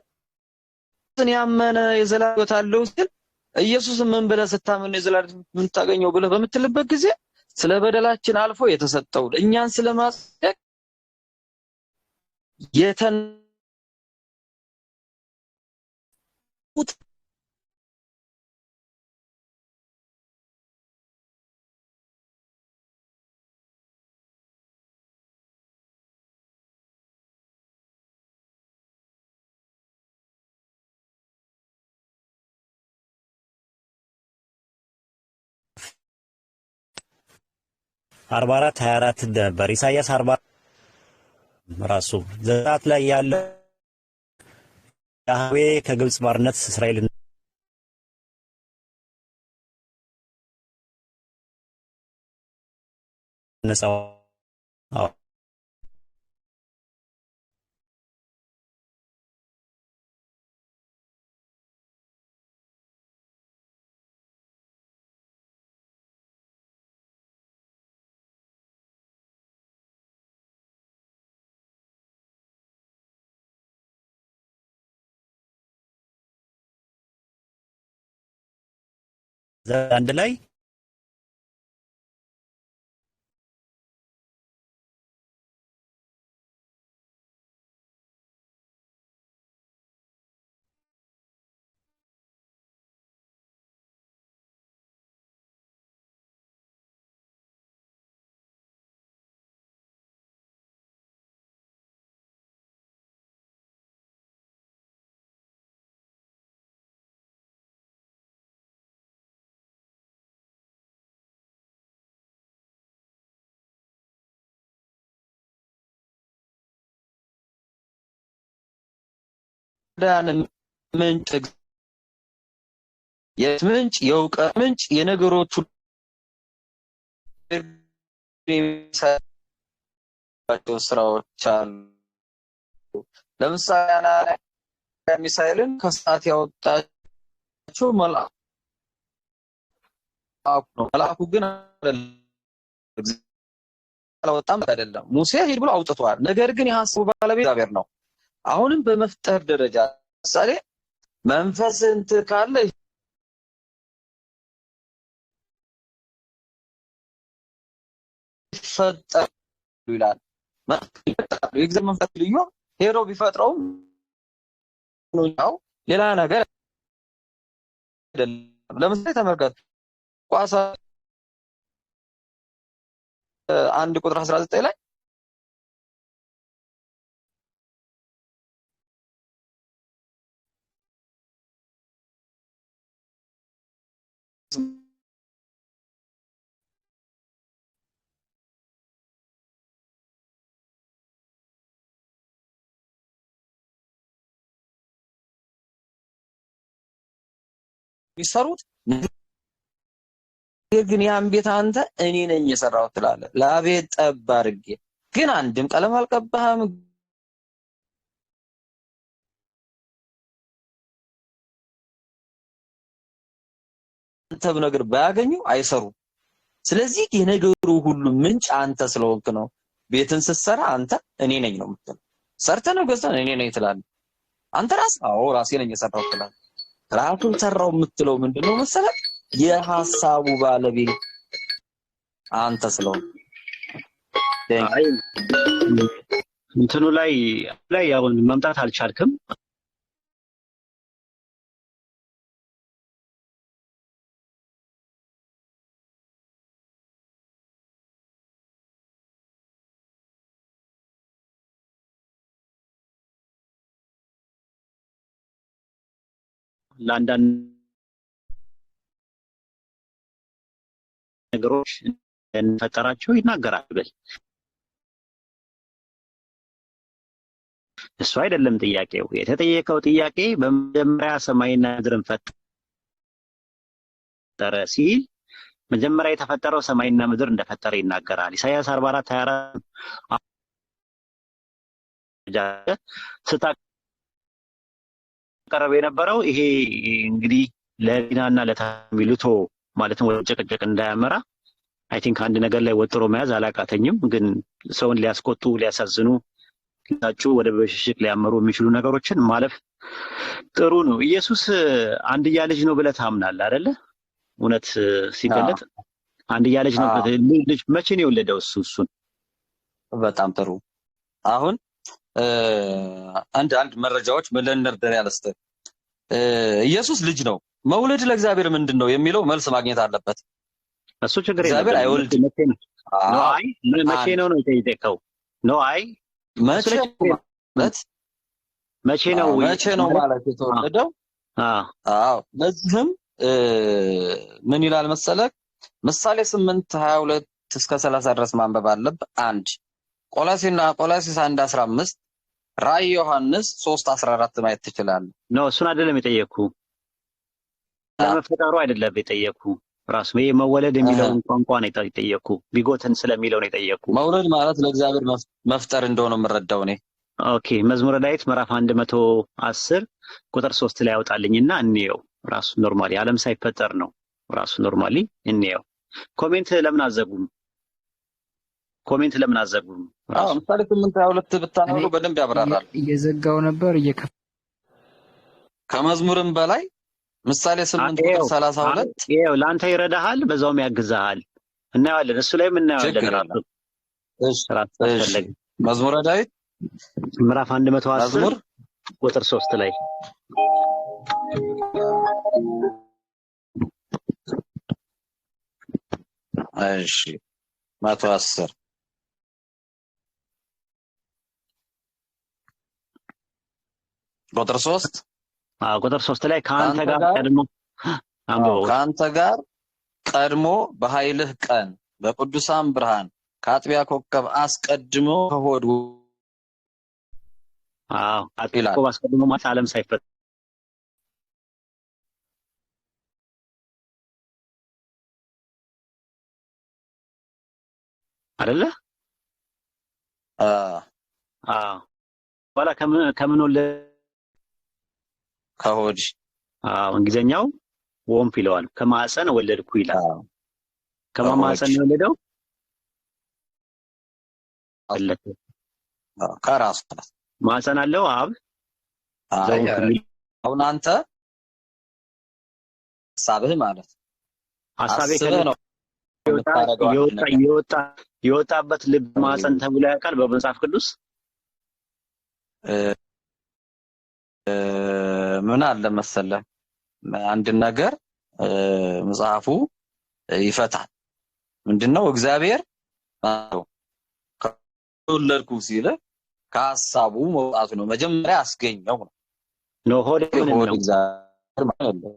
[SPEAKER 7] ያመነ የዘላለም ሕይወት አለው ሲል ኢየሱስ ምን ብለህ ስታምን የዘላለም ምን ታገኘው ብለህ በምትልበት ጊዜ ስለ በደላችን አልፎ የተሰጠው እኛን ስለማጽደቅ
[SPEAKER 8] አርባ አራት 24 ነበር። ኢሳይያስ 40 ራሱ ዘጸአት ላይ ያለ ያህዌ ከግብጽ ባርነት እስራኤልን ነፃ አንድ ላይ
[SPEAKER 7] ዳን ምንጭ የምንጭ የእውቀት ምንጭ የነገሮቹ ስራዎች አሉ። ለምሳሌ ሚሳኤልን ከሰዓት ያወጣቸው መልአኩ ግን አላወጣም አይደለም። ሙሴ ሄድ ብሎ አውጥቷል። ነገር ግን የሐሳቡ ባለቤት እግዚአብሔር ነው። አሁንም በመፍጠር ደረጃ ለምሳሌ መንፈስ እንትን ካለ ፈጠር ይላል። የእግዚአብሔር መንፈስ ልዩ ሄዶ ቢፈጥረው ነው ሌላ ነገር አይደለም። ለምሳሌ ተመልከቱ ቋሳ 1 ቁጥር 19 ላይ የሚሰሩት ግን ያን ቤት አንተ እኔ ነኝ የሰራሁት ትላለህ። ለአቤት ጠብ አድርጌ ግን አንድም ቀለም አልቀባህም። አንተም ነገር ባያገኙ አይሰሩም። ስለዚህ የነገሩ ሁሉ ምንጭ አንተ ስለሆንክ ነው። ቤትን ስትሰራ አንተ እኔ ነኝ ነው የምትለው። ሰርተህ ነው ገዝተህ እኔ ነኝ ትላለህ። አንተ አዎ ራሴ ነኝ የሰራሁት ትላለህ። ራሱን ሰራው የምትለው ምንድነው መሰለህ? የሐሳቡ ባለቤት አንተ ስለሆንክ
[SPEAKER 2] እንትኑ ላይ አሁን መምጣት አልቻልክም። ለአንዳንድ ነገሮች እንፈጠራቸው ይናገራል በል። እሱ አይደለም ጥያቄው። የተጠየቀው ጥያቄ በመጀመሪያ ሰማይና ምድርን ፈጠረ ሲል መጀመሪያ የተፈጠረው ሰማይና ምድር እንደፈጠረ ይናገራል። ኢሳይያስ 44:24 ስታቀርብ የነበረው ይሄ እንግዲህ ለዲናና ለታሚሉቶ ማለት ወደ ጭቅጭቅ እንዳያመራ አይ ቲንክ አንድ ነገር ላይ ወጥሮ መያዝ አላቃተኝም። ግን ሰውን ሊያስቆጡ ሊያሳዝኑ ሊታጩ ወደ በሽሽቅ ሊያመሩ የሚችሉ ነገሮችን ማለፍ ጥሩ ነው። ኢየሱስ አንድያ ልጅ ነው ብለህ ታምናለህ አይደለ? እውነት ሲገለጥ አንድያ ልጅ ነው። ልጅ መቼ ነው የወለደው? እሱን
[SPEAKER 7] በጣም ጥሩ። አሁን አንድ መረጃዎች ለእንደርደሪያ ልስጥህ። ኢየሱስ ልጅ ነው። መውለድ ለእግዚአብሔር ምንድነው የሚለው መልስ ማግኘት አለበት።
[SPEAKER 2] እሱ ችግር የለም።
[SPEAKER 7] እግዚአብሔር አይወልድም።
[SPEAKER 2] መቼ ነው የጠየቀው? መቼ ነው ማለት የተወለደው? አዎ ለዚህም ምን ይላል መሰለህ? ምሳሌ 8:22 እስከ 30 ድረስ ማንበብ አለብህ። አንድ ቆላሲስ 1:15 ራዕይ ዮሐንስ 3:14 ማየት ትችላለህ። እሱን አይደለም የጠየኩ። ለመፈጠሩ አይደለም የጠየኩ። ራሱ ይሄ መወለድ የሚለውን ቋንቋ ነው የጠየኩ። ቢጎተን ስለሚለው ነው የጠየኩ።
[SPEAKER 7] መውለድ ማለት ለእግዚአብሔር መፍጠር እንደሆነ የምረዳው እኔ።
[SPEAKER 2] ኦኬ መዝሙረ ዳዊት ምዕራፍ 110 ቁጥር 3 ላይ ያወጣልኝና እንየው። ራሱ ኖርማሊ ዓለም ሳይፈጠር ነው። ራሱ ኖርማሊ እንየው። ኮሜንት ለምን አዘጉም?
[SPEAKER 7] አዎ ምሳሌ 8:22 ብታነቡ በደንብ ያብራራል።
[SPEAKER 9] እየዘጋው ነበር
[SPEAKER 7] ከመዝሙርም በላይ ምሳሌ 8:32
[SPEAKER 2] ይሄው ላንተ ይረዳሃል፣ በዛውም ያግዛሃል። እናያለን። እሱ ላይ ምን እናያለን? ራሱ
[SPEAKER 7] መዝሙረ ዳዊት
[SPEAKER 2] ምዕራፍ 110 ቁጥር 3 ላይ
[SPEAKER 7] እሺ 110 ቁጥር 3
[SPEAKER 2] ቁጥር 3 ላይ ከአንተ ጋር
[SPEAKER 7] ቀድሞ በኃይልህ ቀን በቅዱሳን ብርሃን ከአጥቢያ ኮከብ አስቀድሞ ከሆድ
[SPEAKER 2] አዎ
[SPEAKER 7] ይላል።
[SPEAKER 2] ያዕቆብ አስቀድሞ ማለት ዓለም ሳይፈጠር አይደለ? አዎ በኋላ ከምን ወለደ?
[SPEAKER 7] ከሆድ።
[SPEAKER 2] አዎ እንግሊዘኛው ወምፕ ይለዋል። ከማዕፀን ወለድኩ ይላል። ከማዕፀን ነው የወለደው አለተ
[SPEAKER 7] ከራሱ
[SPEAKER 2] ማዕፀን አለው አብ።
[SPEAKER 7] አሁን አንተ ሐሳብህ ማለት
[SPEAKER 2] ሐሳቤ ነው የወጣበት ልብ ማዕፀን ተብሎ ያውቃል በመጽሐፍ ቅዱስ?
[SPEAKER 7] ምን አለ መሰለህ አንድ ነገር መጽሐፉ ይፈታል። ምንድነው እግዚአብሔር ከወለድኩ ሲል ከሐሳቡ መውጣቱ ነው። መጀመሪያ አስገኘው
[SPEAKER 2] ነው። ሆድ ምን ነው?
[SPEAKER 7] እግዚአብሔር ማለት ነው።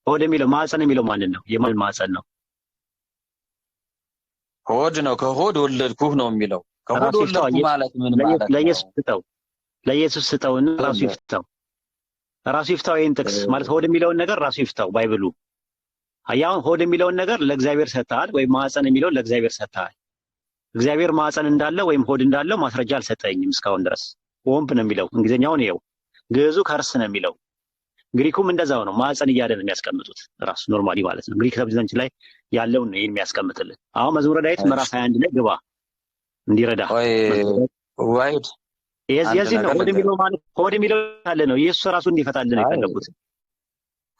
[SPEAKER 2] ሆድ የሚለው ማዕፀን የሚለው ማንን ነው? የማን ማዕፀን ነው?
[SPEAKER 7] ሆድ ነው። ከሆድ ወለድኩህ ነው የሚለው። ከሆድ ወለድኩ ማለት ምን ማለት ነው?
[SPEAKER 2] ለኢየሱስ ስጠውና ራሱ ይፍታው። ራሱ ይፍታው። ይሄን ጥቅስ ማለት ሆድ የሚለውን ነገር ራሱ ይፍታው ባይብሉ። አያውን ሆድ የሚለውን ነገር ለእግዚአብሔር ሰጥተሃል ወይም ማዕፀን የሚለውን ለእግዚአብሔር ሰጥተሃል። እግዚአብሔር ማዕፀን እንዳለ ወይም ሆድ እንዳለው ማስረጃ አልሰጠኝም እስካሁን ድረስ። ወምፕ ነው የሚለው እንግሊዘኛውን ይኸው። ግዕዙ ከርስ ነው የሚለው። ግሪኩም እንደዛው ነው። ማዕፀን እያለ ነው የሚያስቀምጡት ራሱ ኖርማሊ ማለት ነው። ግሪክ ሰብስታንስ ላይ ያለውን ነው የሚያስቀምጥልን። አሁን መዝሙረ ዳዊት ምዕራፍ 21 ላይ ግባ እንዲረዳ።
[SPEAKER 7] ዋይድ
[SPEAKER 2] የዚህ ነው ሆድ የሚለው ማለት ሆድ የሚለው ያለ ነው። ኢየሱስ ራሱ እንዲፈታልን የፈለጉት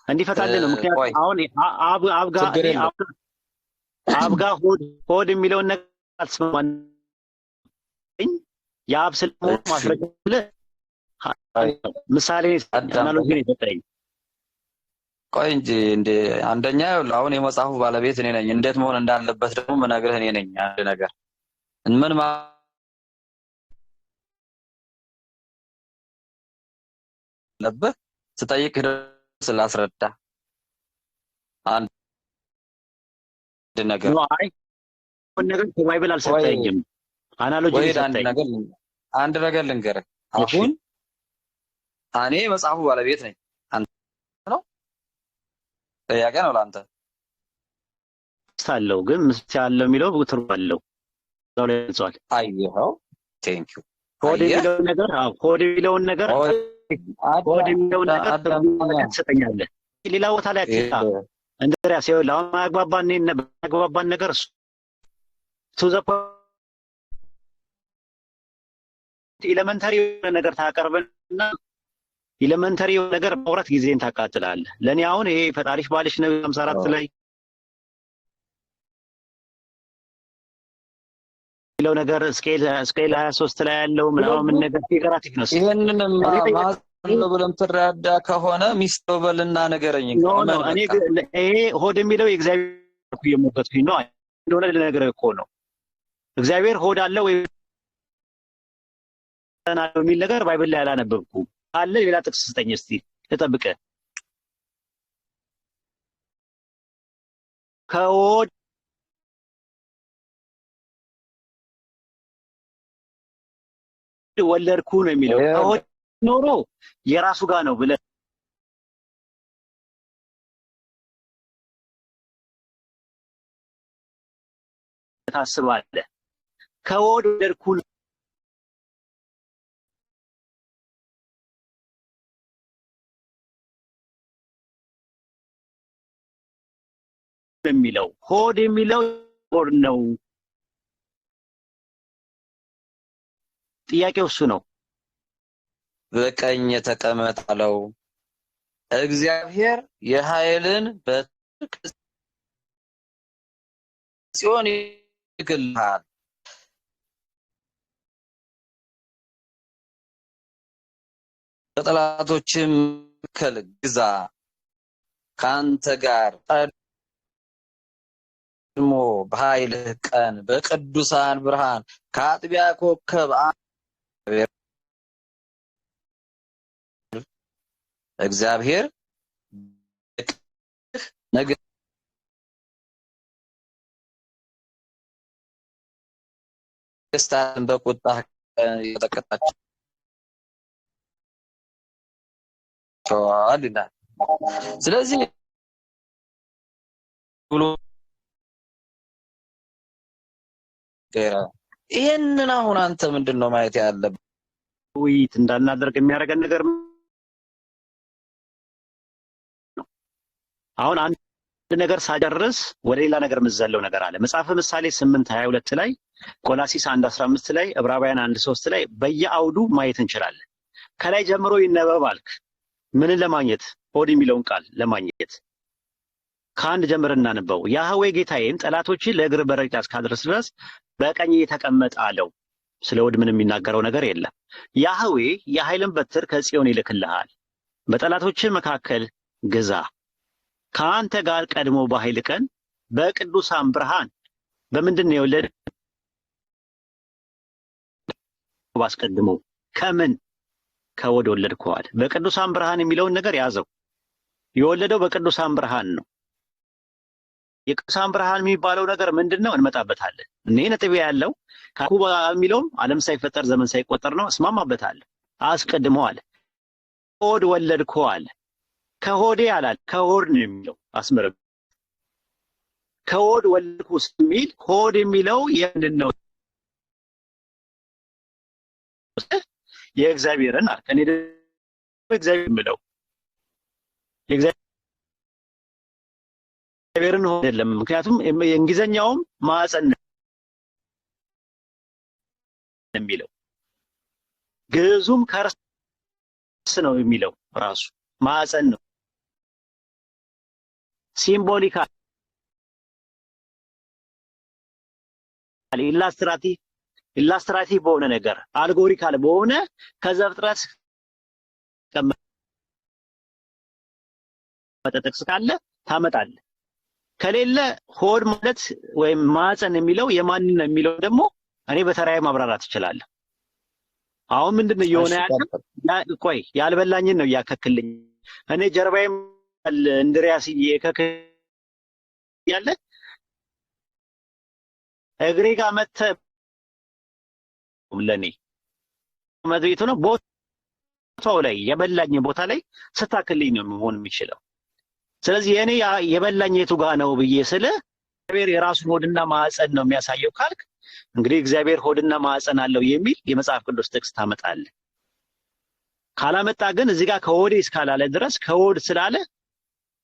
[SPEAKER 2] እንዲፈታልን ነው። ምክንያቱም አሁን አብጋ ሆድ የሚለውን ነገር አልስማማኝ የአብ ስለመሆኑ ማስረጃ ምሳሌ አናሎጂ ነው የሰጠኝ።
[SPEAKER 7] ቆይ እንጂ እንደ አንደኛ አሁን የመጽሐፉ ባለቤት እኔ ነኝ። እንዴት መሆን እንዳለበት ደግሞ መናገርህ እኔ ነኝ። አንድ ነገር ምን ለበህ ስጠይቅ ስላስረዳ አንድ ነገር
[SPEAKER 2] ነው። አይ ነገር ባይብል አልሰጠኝም። አናሎጂ ሰጠኝ።
[SPEAKER 7] አንድ ነገር ልንገርህ። አሁን እኔ መጽሐፉ ባለቤት ነኝ። አንተ ነው ጥያቄ ነው ለአንተ
[SPEAKER 2] ሳለው ግን ምስት ያለው የሚለው ትርጉም አለው። እዛው ላይ ገልጿል።
[SPEAKER 7] አየኸው? ቴንክ ዩ።
[SPEAKER 2] ሆድ የሚለውን ነገር ሆድ የሚለውን ነገር ትሰጠኛለህ። ሌላ ቦታ ላይ አትጣ እንድሪያስ ይኸውልህ አሁን ማያግባባን ነገር እሱ ኤሌመንተሪ የሆነ ነገር ታቀርብና ኤሌመንተሪ የሆነ ነገር ማውራት ጊዜን ታቃጥላለህ። ለእኔ አሁን ይሄ ፈጣሪሽ ባልሽ ነው 54 ላይ የሚለው ነገር ስኬል 23 ላይ ያለው ምናምን ነገር ፊገራቲቭ ነው።
[SPEAKER 7] ይሄንን ማስለው ብለም ትረዳ ከሆነ ሚስቶ በልና ነገረኝ።
[SPEAKER 2] ነው እኔ ይሄ ሆድ የሚለው የእግዚአብሔር የሞገትኩኝ ነው እንደሆነ ለነገር እኮ ነው። እግዚአብሔር ሆድ አለ ወይ ተናለው የሚል ነገር ባይብል ላይ አላነበብኩም። አለ ሌላ ጥቅስ ስጠኝ እስቲ ተጠብቀ ከሆድ ወለድኩ ነው የሚለው። ከሆድ ኖሮ የራሱ ጋር ነው ብለህ ታስባለህ። ከሆድ ወለድኩ የሚለው ሆድ የሚለው ሆድ ነው። ጥያቄው እሱ ነው።
[SPEAKER 7] በቀኝ የተቀመጠ አለው። እግዚአብሔር የኃይልን በትር ጽዮን ይልካል። በጠላቶችም መካከል ግዛ። ካንተ ጋር ቀድሞ በኃይልህ ቀን በቅዱሳን ብርሃን ከአጥቢያ ኮከብ እግዚአብሔር ነገሥታትን በቁጣ የቀጠቀጣቸው ይላል። ስለዚህ ብሎ ይሄንን አሁን አንተ ምንድነው ማየት ያለብህ?
[SPEAKER 2] ውይይት እንዳናደርግ የሚያደርገን ነገር ነው። አሁን አንድ ነገር ሳጨርስ ወደ ሌላ ነገር የምዘለው ነገር አለ። መጽሐፈ ምሳሌ 8:22 ላይ፣ ቆላሲስ 1:15 ላይ፣ ዕብራውያን 1:3 ላይ በየአውዱ ማየት እንችላለን። ከላይ ጀምሮ ይነበብ አልክ። ምንን ለማግኘት? ሆድ የሚለውን ቃል ለማግኘት ከአንድ ጀምር እናነበው። ያህዌ ጌታዬን ጠላቶችን ለእግር በረቂቅ እስካደርስ ድረስ በቀኝ የተቀመጠ አለው። ስለ ሆድ ምንም የሚናገረው ነገር የለም። ያህዌ የኃይልን በትር ከጽዮን ይልክልሃል፣ በጠላቶች መካከል ግዛ። ከአንተ ጋር ቀድሞ በኃይል ቀን በቅዱሳን ብርሃን በምንድን ነው የወለደ? አስቀድሞ ከምን ከሆድ ወለድከዋል። በቅዱሳን ብርሃን የሚለውን ነገር ያዘው። የወለደው በቅዱሳን ብርሃን ነው። የቅዱሳን ብርሃን የሚባለው ነገር ምንድነው? እንመጣበታለን። እኔ ነጥቤ ያለው ካኩባ የሚለውም ዓለም ሳይፈጠር ዘመን ሳይቆጠር ነው። እስማማበታለሁ። አስቀድሞ አለ ሆድ ወለድከው አለ። ከሆዴ አላል ከሆድ ነው የሚለው። አስመረብ ከሆድ ወለድኩ የሚል ሆድ የሚለው የምንድነው? የእግዚአብሔርን አለ። እኔ እግዚአብሔር የምለው የእግዚአብሔርን ሆድ አይደለም። ምክንያቱም የእንግሊዘኛውም ማዕፀን ነው የሚለው፣ ግዕዙም ከርስ ነው የሚለው። ራሱ ማዕፀን ነው። ሲምቦሊካል ኢላስትራቲቭ በሆነ ነገር አልጎሪካል በሆነ ከዘፍጥረት መጠጥቅስ ካለ ታመጣለህ። ከሌለ ሆድ ማለት ወይም ማዕፀን የሚለው የማን ነው የሚለው ደግሞ እኔ በተራዬ ማብራራት እችላለሁ። አሁን ምንድነው እየሆነ ያለው? ቆይ ያልበላኝን ነው እያከክልኝ። እኔ ጀርባዬም እንድሪያስ እየከክ ያለ እግሬ ጋር መተህ ለኔ መድቤቱ ነው ቦታው ላይ የበላኝ ቦታ ላይ ስታክልኝ ነው መሆን የሚችለው። ስለዚህ የኔ የበላኝ የቱ ጋር ነው ብዬ ስለ እግዚአብሔር የራሱን ሆድና ማዕፀን ነው የሚያሳየው ካልክ እንግዲህ እግዚአብሔር ሆድና ማዕፀን አለው የሚል የመጽሐፍ ቅዱስ ጥቅስ ታመጣለህ። ካላመጣ ግን እዚህ ጋር ከሆዴ እስካላለ ድረስ ከሆድ ስላለ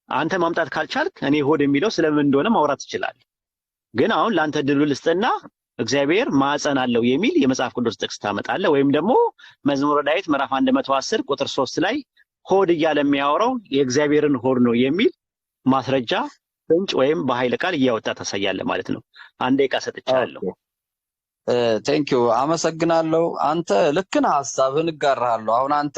[SPEAKER 2] አንተ ማምጣት ካልቻልክ እኔ ሆድ የሚለው ስለምን እንደሆነ ማውራት ትችላለህ። ግን አሁን ላንተ ድል ልስጥና እግዚአብሔር ማዕፀን አለው የሚል የመጽሐፍ ቅዱስ ጥቅስ ታመጣለህ። ወይም ደግሞ መዝሙረ ዳዊት ምዕራፍ 110 ቁጥር 3 ላይ ሆድ እያለ የሚያወራው የእግዚአብሔርን ሆድ ነው የሚል ማስረጃ ፍንጭ ወይም በኃይለ ቃል እያወጣ ታሳያለህ ማለት ነው። አንዴ ቃ ሰጥቻለሁ።
[SPEAKER 7] ቴንኪዩ አመሰግናለሁ። አንተ ልክ ነህ፣ ሐሳብህን እጋራለሁ። አሁን አንተ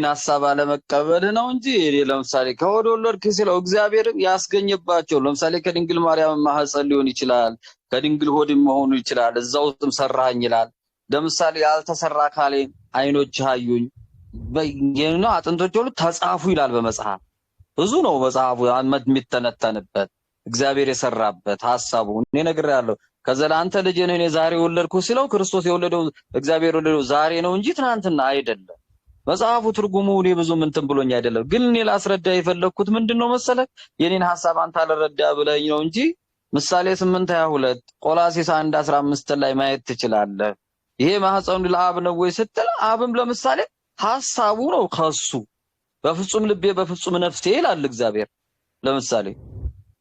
[SPEAKER 7] ሐሳብ አለመቀበልህ ነው እንጂ ለምሳሌ ከሆድ ወለድክ ሲለው እግዚአብሔር ያስገኘባቸው ለምሳሌ ከድንግል ማርያም ማህፀን ሊሆን ይችላል፣ ከድንግል ሆድ መሆኑ ይችላል። እዛው ውስጥም ሰራኝ ይላል። ለምሳሌ ያልተሰራ ካሌ አይኖች አዩኝ በየነ አጥንቶች ሁሉ ተጻፉ ይላል በመጽሐፍ። ብዙ ነው መጽሐፉ የሚተነተንበት እግዚአብሔር የሰራበት ሐሳቡ። እኔ ነግሬያለሁ። ከዘላ አንተ ልጅ ነህ እኔ ዛሬ ወለድኩ ሲለው ክርስቶስ የወለደው እግዚአብሔር የወለደው ዛሬ ነው እንጂ ትናንትና አይደለም። መጽሐፉ ትርጉሙ እኔ ብዙ እንትን ብሎኝ አይደለም። ግን እኔ ላስረዳ የፈለኩት ምንድነው መሰለህ የኔን ሐሳብ አንተ አልረዳ ብለኝ ነው እንጂ ምሳሌ 8:22 ቆላሲስ 1:15 ላይ ማየት ትችላለህ። ይሄ ማህፀኑ ለአብ ነው ወይ ስትል አብም ለምሳሌ ሐሳቡ ነው ከሱ በፍጹም ልቤ በፍጹም ነፍሴ ይላል እግዚአብሔር ለምሳሌ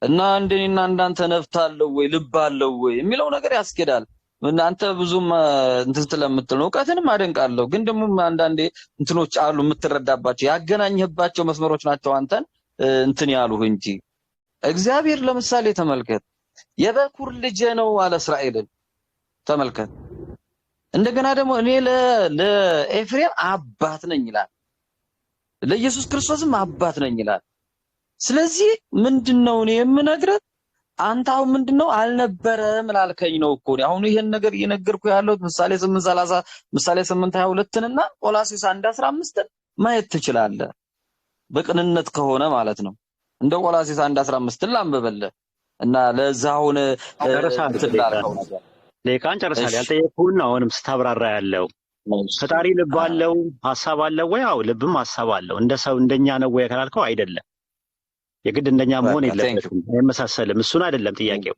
[SPEAKER 7] እና እንደኔና እንዳንተ ነፍስ አለው ወይ ልብ አለው ወይ የሚለው ነገር ያስኬዳል። እናንተ ብዙም እንትን ስለምትል ነው ዕውቀትንም አደንቃለሁ። ግን ደግሞ አንዳንዴ እንትኖች አሉ የምትረዳባቸው ያገናኘህባቸው መስመሮች ናቸው አንተን እንትን ያሉህ እንጂ እግዚአብሔር ለምሳሌ ተመልከት የበኩር ልጅ ነው አለ እስራኤልን ተመልከት። እንደገና ደግሞ እኔ ለኤፍሬም አባት ነኝ ይላል፣ ለኢየሱስ ክርስቶስም አባት ነኝ ይላል። ስለዚህ ምንድነው እኔ የምነግርህ አንተ አሁን ምንድነው አልነበረም ላልከኝ ነው እኮ አሁን ይሄን ነገር እየነገርኩ ያለሁት ምሳሌ 8:30 ምሳሌ 8:22 እና ቆላሲስ 1:15 ማየት ትችላለህ በቅንነት ከሆነ ማለት ነው። እንደ ቆላሲስ 1:15 ላንበበልህ እና ለዛውን ትላልከው ነገር
[SPEAKER 2] ለካን ጨርሳል። ያልጠየቅኩህን አሁንም ስታብራራ ያለው ፈጣሪ ልብ አለው ሐሳብ አለው ወይ? አዎ ልብም ሐሳብ አለው። እንደ ሰው እንደኛ ነው ወይ ካላልከው አይደለም። የግድ እንደኛ መሆን የለበትም፣ አይመሳሰልም። እሱን አይደለም ጥያቄው።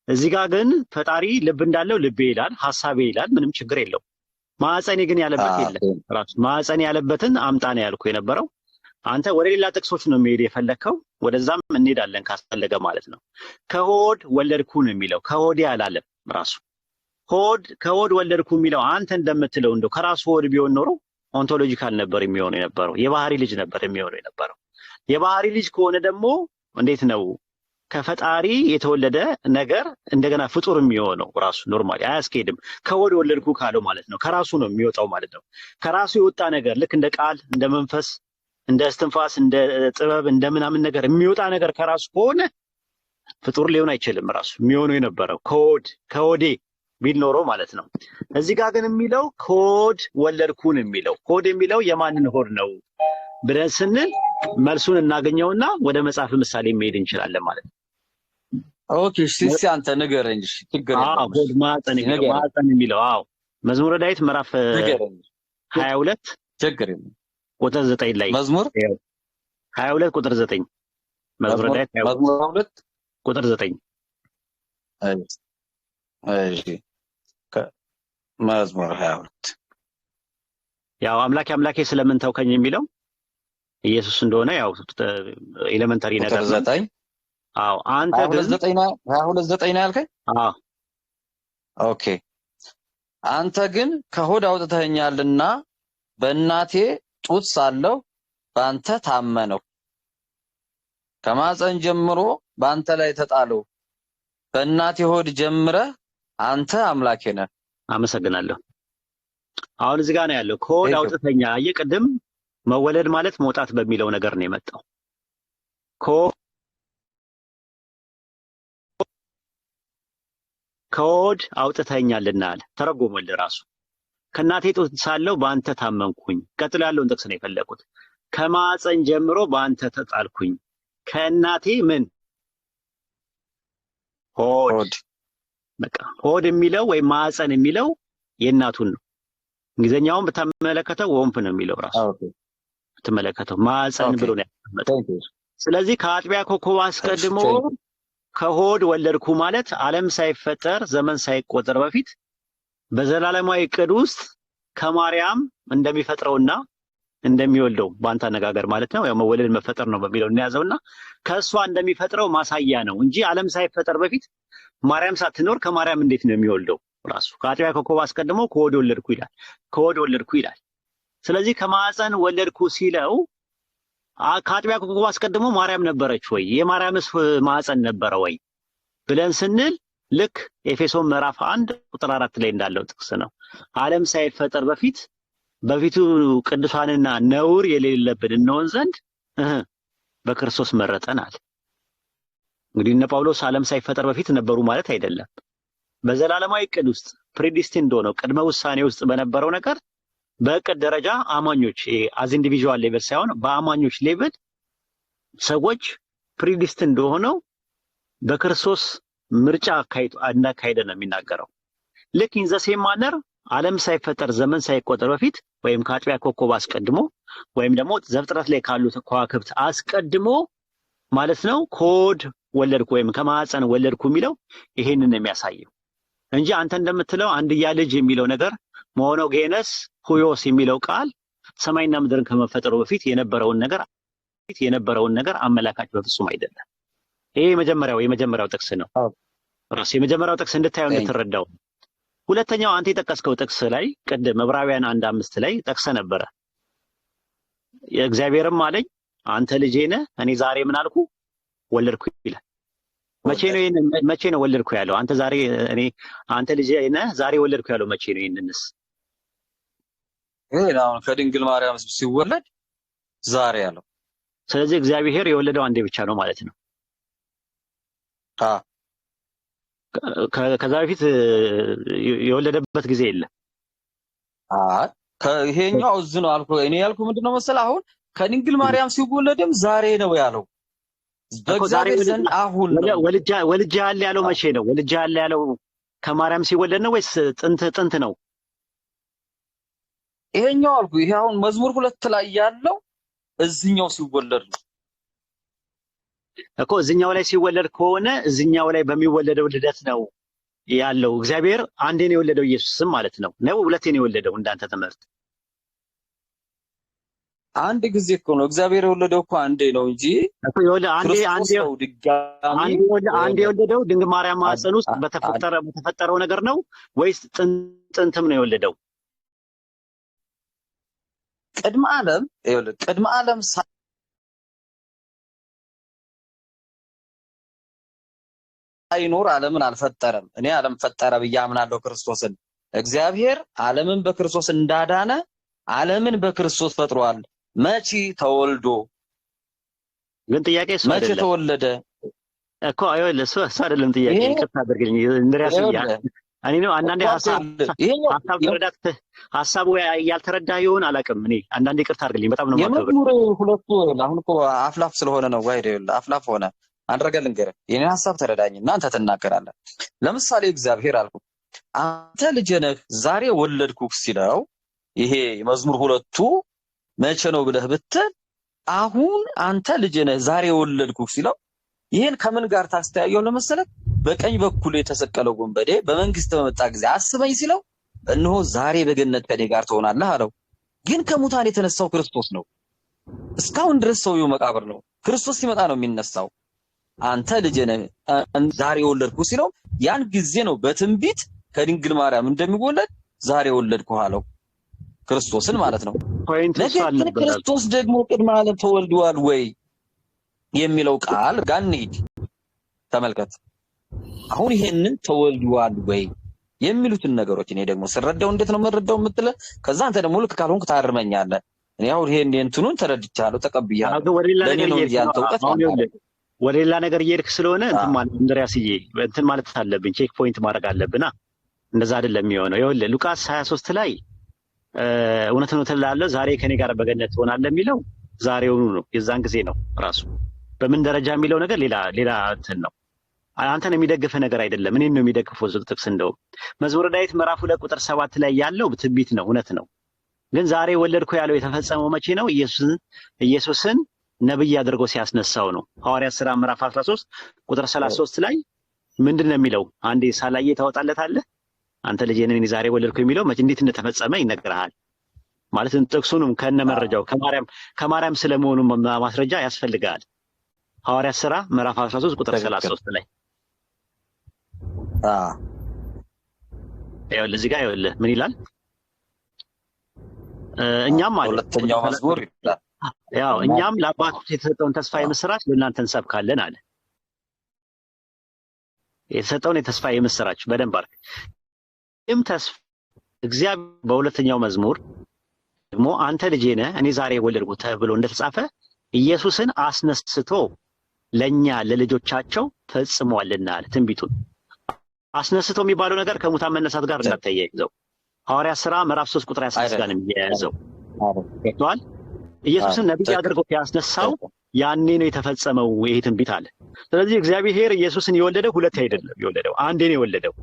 [SPEAKER 2] እዚህ ጋር ግን ፈጣሪ ልብ እንዳለው ልቤ ይላል፣ ሐሳቤ ይላል። ምንም ችግር የለው። ማዕፀኔ ግን ያለበት የለም። ራሱ ማዕፀኔ ያለበትን አምጣ ነው ያልኩ የነበረው። አንተ ወደ ሌላ ጥቅሶች ነው የሚሄድ የፈለከው። ወደዛም እንሄዳለን ካስፈለገ ማለት ነው። ከሆድ ወለድኩ ነው የሚለው፣ ከሆዴ አላለም ራሱ። ከሆድ ወለድኩ የሚለው አንተ እንደምትለው እንደው ከራሱ ሆድ ቢሆን ኖሮ ኦንቶሎጂካል ነበር የሚሆነው የነበረው፣ የባህሪ ልጅ ነበር የሚሆነው የነበረው። የባህሪ ልጅ ከሆነ ደግሞ እንዴት ነው ከፈጣሪ የተወለደ ነገር እንደገና ፍጡር የሚሆነው? ራሱ ኖርማሊ አያስኬድም። ከሆድ ወለድኩ ካለው ማለት ነው ከራሱ ነው የሚወጣው ማለት ነው። ከራሱ የወጣ ነገር ልክ እንደ ቃል፣ እንደ መንፈስ፣ እንደ እስትንፋስ፣ እንደ ጥበብ፣ እንደ ምናምን ነገር የሚወጣ ነገር ከራሱ ከሆነ ፍጡር ሊሆን አይችልም። ራሱ የሚሆነው የነበረው ከሆዴ ቢል ኖሮ ማለት ነው። እዚህ ጋር ግን የሚለው ከሆድ ወለድኩን የሚለው ሆድ የሚለው የማንን ሆድ ነው ብለን ስንል መልሱን እናገኘውና ወደ መጽሐፍ ምሳሌ መሄድ እንችላለን ማለት ነው።
[SPEAKER 7] ኦኬ እሺ አንተ ንገረኝ። እሺ ችግር የለም።
[SPEAKER 2] ሆድ ማዕፀን የሚለው አዎ መዝሙረ ዳዊት ምዕራፍ 22
[SPEAKER 7] ችግር የለም
[SPEAKER 2] ቁጥር 9 ላይ
[SPEAKER 7] መዝሙር
[SPEAKER 2] 22 ቁጥር 9 መዝሙረ ዳዊት
[SPEAKER 7] 22
[SPEAKER 2] ቁጥር 9
[SPEAKER 7] እሺ መዝሙር 22
[SPEAKER 2] ያው አምላኬ ስለምን ተውከኝ የሚለው ኢየሱስ እንደሆነ ያው ኤሌመንታሪ ነገር ነው።
[SPEAKER 7] 9
[SPEAKER 2] አዎ አንተ ግን
[SPEAKER 7] 22 ነው ያልከኝ?
[SPEAKER 2] አዎ
[SPEAKER 7] ኦኬ አንተ ግን ከሆድ አውጥተኸኛልና በእናቴ ጡት ሳለሁ በአንተ ታመነው፣ ከማፀን ጀምሮ በአንተ ላይ ተጣለው፣ በእናቴ ሆድ ጀምረህ አንተ አምላኬ ነህ።
[SPEAKER 2] አመሰግናለሁ። አሁን እዚህ ጋር ነው ያለው ከሆድ አውጥተኛ። ቅድም መወለድ ማለት መውጣት በሚለው ነገር ነው የመጣው። ከሆድ አውጥተኛልና አለ ተረጎመል ራሱ። ከእናቴ ጡት ሳለሁ በአንተ ታመንኩኝ። ቀጥሎ ያለውን ጥቅስ ነው የፈለኩት። ከማፀን ጀምሮ በአንተ ተጣልኩኝ። ከእናቴ ምን ሆድ በቃ ሆድ የሚለው ወይም ማፀን የሚለው የእናቱን ነው። እንግሊዘኛውን ብትመለከተው ወንፍ ነው የሚለው ራሱ ብትመለከተው ማፀን ብሎ ነው ያመጣው። ስለዚህ ከአጥቢያ ኮከብ አስቀድሞ ከሆድ ወለድኩ ማለት ዓለም ሳይፈጠር ዘመን ሳይቆጠር በፊት በዘላለማዊ ዕቅድ ውስጥ ከማርያም እንደሚፈጥረውና እንደሚወልደው በአንተ አነጋገር ማለት ነው። ያው መወለድ መፈጠር ነው በሚለው እንያዘውና ከእሷ እንደሚፈጥረው ማሳያ ነው እንጂ ዓለም ሳይፈጠር በፊት ማርያም ሳትኖር ከማርያም እንዴት ነው የሚወልደው? ራሱ ከአጥቢያ ኮከብ አስቀድሞ ከሆድ ወለድኩ ይላል። ስለዚህ ከማፀን ወለድኩ ሲለው ከአጥቢያ ኮከብ አስቀድሞ ማርያም ነበረች ወይ? የማርያምስ ማፀን ነበረ ወይ ብለን ስንል ልክ ኤፌሶን ምዕራፍ 1 ቁጥር 4 ላይ እንዳለው ጥቅስ ነው። ዓለም ሳይፈጠር በፊቱ ቅዱሳንና ነውር የሌለብን እንሆን ዘንድ በክርስቶስ መረጠን አለ። እንግዲህ እነ ጳውሎስ ዓለም ሳይፈጠር በፊት ነበሩ ማለት አይደለም። በዘላለማዊ ዕቅድ ውስጥ ፕሪዲስቲንድ ሆነው ቅድመ ውሳኔ ውስጥ በነበረው ነገር በዕቅድ ደረጃ አማኞች አዝ ኢንዲቪጁዋል ሌቭል ሳይሆን በአማኞች ሌቭል ሰዎች ፕሪዲስቲንድ ሆነው በክርስቶስ ምርጫ አካሄደ ነው የሚናገረው። ልክ ኢን ዘ ሴም ማነር ዓለም ሳይፈጠር ዘመን ሳይቆጠር በፊት ወይም ከአጥቢያ ኮከብ አስቀድሞ ወይም ደግሞ ዘፍጥረት ላይ ካሉት ከዋክብት አስቀድሞ ማለት ነው ከሆድ ወለድኩ ወይም ከማፀን ወለድኩ የሚለው ይሄንን የሚያሳየው እንጂ አንተ እንደምትለው አንድያ ልጅ የሚለው ነገር ሞኖጌነስ ሁዮስ የሚለው ቃል ሰማይና ምድርን ከመፈጠሩ በፊት የነበረውን ነገር አመላካች በፍጹም አይደለም። ይሄ የመጀመሪያው ጥቅስ ነው። ራስ የመጀመሪያው ጥቅስ እንድታየው እንድትረዳው። ሁለተኛው አንተ የጠቀስከው ጥቅስ ላይ ቅድም ዕብራውያን 1:5 ላይ ጠቅሰ ነበረ። እግዚአብሔርም አለኝ አንተ ልጄ ነህ እኔ ዛሬ ምን አልኩ ወለድኩ ይላል። መቼ ነው ወለድኩ ያለው? አንተ ልጄ ነህ ዛሬ ወለድኩ ያለው መቼ ነው? ይሄንንስ
[SPEAKER 7] አሁን ከድንግል ማርያም ሲወለድ ዛሬ ያለው።
[SPEAKER 2] ስለዚህ እግዚአብሔር የወለደው አንዴ ብቻ ነው ማለት ነው። ከዛ በፊት የወለደበት ጊዜ የለም።
[SPEAKER 7] ይሄኛው እዚህ ነው አልኩ። እኔ ያልኩ ምንድነው መሰለህ አሁን ከድንግል ማርያም ሲወለድም ዛሬ ነው ያለው። በእግዚአብሔር ዘንድ አሁን ነው
[SPEAKER 2] ወልጃ ያለ ያለው መቼ ነው? ወልጃ ያለ ያለው ከማርያም ሲወለድ ነው ወይስ ጥንት ነው?
[SPEAKER 7] ይሄኛው አልኩ ይሄ አሁን መዝሙር 2 ላይ ያለው እዚህኛው ሲወለድ ነው
[SPEAKER 2] እኮ። እዚህኛው ላይ ሲወለድ ከሆነ እዚህኛው ላይ በሚወለደው ልደት ነው ያለው። እግዚአብሔር አንዴ ነው የወለደው ኢየሱስም ማለት ነው ሁለቴ ነው የወለደው እንዳንተ ትምህርት?
[SPEAKER 7] አንድ ጊዜ እኮ ነው እግዚአብሔር የወለደው እኮ አንዴ ነው እንጂ
[SPEAKER 2] እኮ አንዴ የወለደው ድንግል ማርያም ማህፀን ውስጥ በተፈጠረው ነገር ነው ወይስ ጥንትም ነው የወለደው?
[SPEAKER 7] ቅድመ ዓለም ሳይኖር ዓለምን አልፈጠረም። እኔ ዓለም ፈጠረ ብዬ አምናለሁ ክርስቶስን። እግዚአብሔር ዓለምን በክርስቶስ እንዳዳነ ዓለምን በክርስቶስ ፈጥሯል። መቼ ተወልዶ?
[SPEAKER 2] ግን ጥያቄ እሱ አይደለም።
[SPEAKER 7] መቼ ተወለደ
[SPEAKER 2] እኮ አይወለ እሱ አይደለም ጥያቄ። ይቅርታ አድርግልኝ እንድሪያስ እኔ ነው አንዳንዴ ሀሳቡ ያልተረዳ ይሆን አላውቅም። እኔ አንዳንዴ ይቅርታ አድርግልኝ በጣም ነው ማለት ነው።
[SPEAKER 7] የመዝሙር 2 አሁን እኮ አፍላፍ ስለሆነ ነው ዋይደ አፍላፍ ሆነ። አንድ ነገር ልንገርህ፣ የኔ ሀሳብ ተረዳኝና አንተ ትናገራለህ። ለምሳሌ እግዚአብሔር አልኩ አንተ ልጄ ነህ ዛሬ ወለድኩህ ሲለው ይሄ መዝሙር 2 መቼ ነው ብለህ ብትል አሁን አንተ ልጄ ነህ ዛሬ ወለድኩህ ሲለው ይሄን ከምን ጋር ታስተያየው ለመሰለህ? በቀኝ በኩል የተሰቀለው ወንበዴ በመንግስት በመጣ ጊዜ አስበኝ ሲለው እነሆ ዛሬ በገነት ከኔ ጋር ትሆናለህ አለው። ግን ከሙታን የተነሳው ክርስቶስ ነው። እስካሁን ድረስ ሰውየው መቃብር ነው። ክርስቶስ ሲመጣ ነው የሚነሳው። አንተ ልጄ ነህ ዛሬ ወለድኩህ ሲለው ያን ጊዜ ነው በትንቢት ከድንግል ማርያም እንደሚወለድ ዛሬ ወለድኩህ አለው። ክርስቶስን ማለት ነው። ነገር ግን ክርስቶስ ደግሞ ቅድመ ዓለም ተወልዷል ወይ የሚለው ቃል ጋር እንሂድ። ተመልከት። አሁን ይሄንን ተወልዷል ወይ የሚሉትን ነገሮች እኔ ደግሞ ስረዳው እንዴት ነው የምረዳው የምትለ ከዛ አንተ ደግሞ ልክ ካልሆንክ ታርመኛለህ። እኔ አሁን ይሄን እንትኑን ተረድቻለሁ ተቀብያለሁ። ለኔ ነው ያንተ ዕውቀት
[SPEAKER 2] ወደ ሌላ ነገር እየሄድክ ስለሆነ እንትን ማለት እንድሪያስዬ እንትን ማለት አለብን። ቼክ ፖይንት ማድረግ አለብና እንደዛ አይደለም የሚሆነው። ይኸውልህ ሉቃስ 23 ላይ እውነት ነው ትላለህ ዛሬ ከኔ ጋር በገነት ትሆናለህ የሚለው ዛሬውኑ ነው፣ የዛን ጊዜ ነው ራሱ። በምን ደረጃ የሚለው ነገር ሌላ እንትን ነው። አንተን የሚደግፍ ነገር አይደለም። እኔን ነው የሚደግፈው ጥቅስ። እንደው መዝሙረ ዳዊት ምዕራፍ 2 ቁጥር 7 ላይ ያለው ትንቢት ነው፣ እውነት ነው። ግን ዛሬ ወለድኩ ያለው የተፈጸመው መቼ ነው? ኢየሱስን ነብይ አድርጎ ሲያስነሳው ነው። ሐዋርያት ሥራ ምዕራፍ 13 ቁጥር 33 ላይ ምንድን ነው የሚለው? አንዴ ሳላየ ታወጣለታለህ አንተ ልጄ ነህ ዛሬ ወለድኩ የሚለው እንዴት እንደተፈጸመ ይነግርሃል። ማለት ጥቅሱንም ከነ መረጃው ከማርያም ስለመሆኑ ማስረጃ ያስፈልጋል። ሐዋርያት ሥራ ምዕራፍ 13 ቁጥር 33 ላይ ይኸውልህ እዚህ ጋር ይኸውልህ ምን ይላል? እኛም ማለት
[SPEAKER 7] ሁለተኛው መዝሙር ይላል
[SPEAKER 2] ያው እኛም ለአባቶች የተሰጠውን ተስፋ የምስራች ለእናንተ እንሰብካለን አለ። የተሰጠውን የተስፋ የምስራች በደንብ አድርግ። ይህም ተስፋ እግዚአብሔር በሁለተኛው መዝሙር ደግሞ አንተ ልጄ ነህ እኔ ዛሬ ወለድኩህ ተብሎ እንደተጻፈ ኢየሱስን አስነስቶ ለኛ ለልጆቻቸው ፈጽሟልና አለ። ትንቢቱን አስነስቶ የሚባለው ነገር ከሙታን መነሳት ጋር እንዳታያይዘው። ሐዋርያት ሥራ ምዕራፍ 3 ቁጥር 26 ጋር ነው የሚያያዘው። ገብቶሃል? ኢየሱስን ነብይ አድርጎ ያስነሳው ያኔ ነው የተፈጸመው ይሄ ትንቢት አለ። ስለዚህ እግዚአብሔር ኢየሱስን የወለደው ሁለት አይደለም የወለደው አንዴ ነው የወለደው።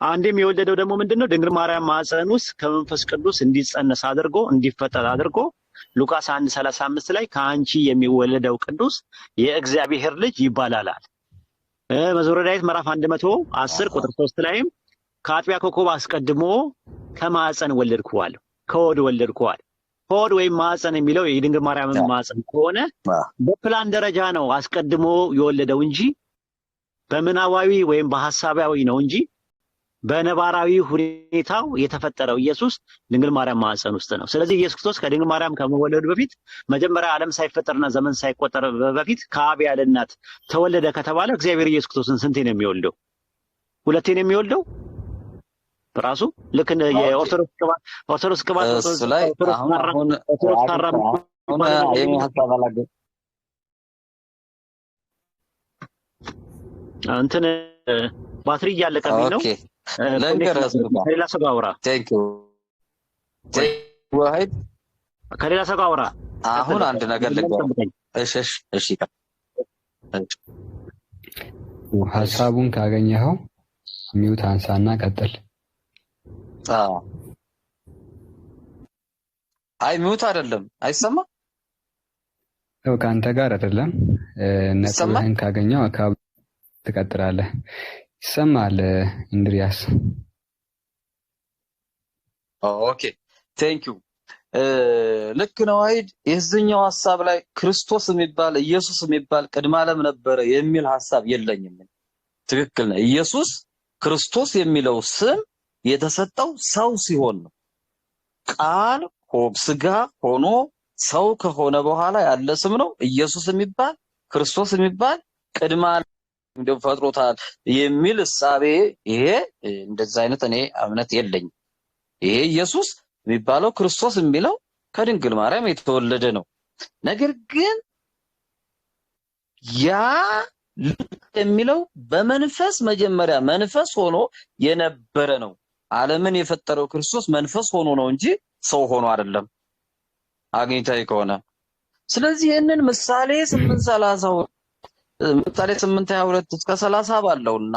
[SPEAKER 2] አንዴም የወለደው ደግሞ ምንድነው? ድንግል ማርያም ማህፀን ውስጥ ከመንፈስ ቅዱስ እንዲጸነስ አድርጎ እንዲፈጠር አድርጎ ሉቃስ 1:35 ላይ ከአንቺ የሚወለደው ቅዱስ የእግዚአብሔር ልጅ ይባላል። መዝሙረ ዳዊት ምዕራፍ 110 ቁጥር 3 ላይም ከአጥቢያ ኮከብ አስቀድሞ ከማህፀን ወለድኩህ አለ። ከሆድ ወለድኩህ አለ። ሆድ ወይም ማህፀን የሚለው የድንግል ማርያም ማህፀን ከሆነ በፕላን ደረጃ ነው አስቀድሞ የወለደው እንጂ በምናባዊ ወይም በሐሳባዊ ነው እንጂ በነባራዊ ሁኔታው የተፈጠረው ኢየሱስ ድንግል ማርያም ማህፀን ውስጥ ነው። ስለዚህ ኢየሱስ ክርስቶስ ከድንግል ማርያም ከመወለዱ በፊት መጀመሪያ ዓለም ሳይፈጠርና ዘመን ሳይቆጠር በፊት ከአብ ያለ እናት ተወለደ ከተባለ እግዚአብሔር ኢየሱስ ክርስቶስን ስንቴ ነው የሚወልደው? ሁለቴ ነው የሚወልደው በራሱ ልክ እንደ የኦርቶዶክስ ቅባት
[SPEAKER 7] እሱ ላይ አሁን
[SPEAKER 2] እንትን ባትሪ እያለቀብኝ ነው። ከሌላ ሰው ጋር አውራ። ከሌላ ሰው ጋር አውራ።
[SPEAKER 7] አሁን አንድ ነገር ልንገርህ። እሺ
[SPEAKER 3] ሀሳቡን ካገኘኸው ሚውት አንሳና ቀጥል።
[SPEAKER 7] አይ ሚውት አይደለም አይሰማ
[SPEAKER 3] ያው ከአንተ ጋር አይደለም።
[SPEAKER 7] ይሰማል።
[SPEAKER 3] ነጥብህን ካገኘው አካባቢ ትቀጥላለህ። ይሰማል እንድሪያስ?
[SPEAKER 7] ኦኬ ቴንክ ዩ። ልክ ነው አይድ። የዚህኛው ሐሳብ ላይ ክርስቶስ የሚባል ኢየሱስ የሚባል ቅድመ ዓለም ነበረ የሚል ሐሳብ የለኝም። ትክክል ነው። ኢየሱስ ክርስቶስ የሚለው ስም የተሰጠው ሰው ሲሆን ነው። ቃል ስጋ ሆኖ ሰው ከሆነ በኋላ ያለ ስም ነው። ኢየሱስ የሚባል ክርስቶስ የሚባል ቅድመ ዓለም እንደው ፈጥሮታል የሚል እሳቤ ይሄ እንደዛ አይነት እኔ እምነት የለኝም። ይሄ ኢየሱስ የሚባለው ክርስቶስ የሚለው ከድንግል ማርያም የተወለደ ነው። ነገር ግን ያ የሚለው በመንፈስ መጀመሪያ መንፈስ ሆኖ የነበረ ነው። ዓለምን የፈጠረው ክርስቶስ መንፈስ ሆኖ ነው እንጂ ሰው ሆኖ አይደለም። አግኝታይ ከሆነ ስለዚህ ይሄንን ምሳሌ 8:22 እስከ 30 ባለውና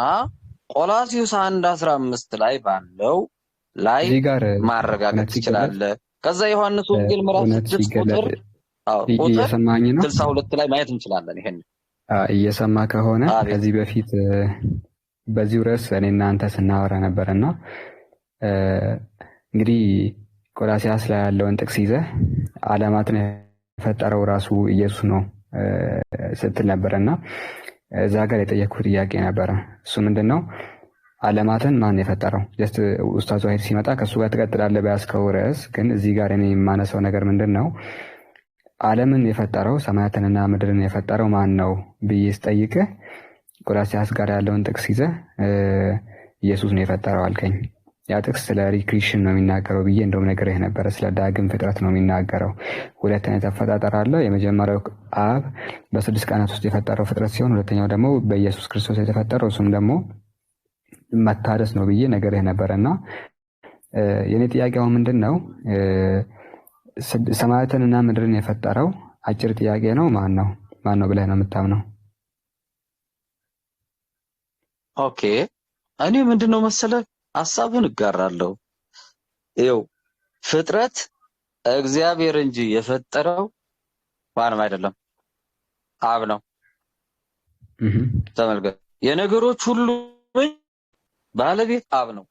[SPEAKER 7] ቆላስይስ 1:15 ላይ ባለው ላይ ማረጋገጥ ይችላል። ከዛ ዮሐንስ ወንጌል ምዕራፍ 6 ቁጥር
[SPEAKER 3] እየሰማኝ ነው
[SPEAKER 7] 62 ላይ ማየት እንችላለን። ይሄን
[SPEAKER 3] እየሰማ ከሆነ ከዚህ በፊት በዚህ ርዕስ እኔና አንተ ስናወራ ነበርና እንግዲህ ቆላስይስ ላይ ያለውን ጥቅስ ይዘህ ዓለማትን የፈጠረው ራሱ ኢየሱስ ነው ስትል ነበርና እዛ ጋር የጠየቅኩት ጥያቄ ነበረ። እሱ ምንድነው ዓለማትን ማን የፈጠረው? ጀስት ኡስታዝ ዋሂድ ሲመጣ ከሱ ጋር ትቀጥላለህ በያዝከው ርዕስ። ግን እዚህ ጋር እኔ የማነሳው ነገር ምንድነው ዓለምን የፈጠረው ሰማያትንና ምድርን የፈጠረው ማን ነው ብዬ ስጠይቅህ ቆላስይስ ጋር ያለውን ጥቅስ ይዘህ ኢየሱስ ነው የፈጠረው አልከኝ። ያ ጥቅስ ስለ ሪክሪሽን ነው የሚናገረው ብዬ እንደውም ነግሬህ ነበረ። ስለ ዳግም ፍጥረት ነው የሚናገረው። ሁለት አይነት አፈጣጠር አለ። የመጀመሪያው አብ በ6 ቀናት ውስጥ የፈጠረው ፍጥረት ሲሆን ሁለተኛው ደግሞ በኢየሱስ ክርስቶስ የተፈጠረው እሱም ደግሞ መታደስ ነው ብዬ ነግሬህ ነበረና የኔ ጥያቄው ምንድነው ሰማያትንና ምድርን የፈጠረው አጭር ጥያቄ ነው ማን ነው ብለህ ነው የምታምነው?
[SPEAKER 7] ኦኬ እኔ ምንድነው መሰለህ ሐሳቡን እጋራለሁ። ይኸው ፍጥረት እግዚአብሔር እንጂ የፈጠረው ማንም አይደለም፣ አብ ነው። ተመልከት፣ የነገሮች ሁሉ ባለቤት አብ ነው።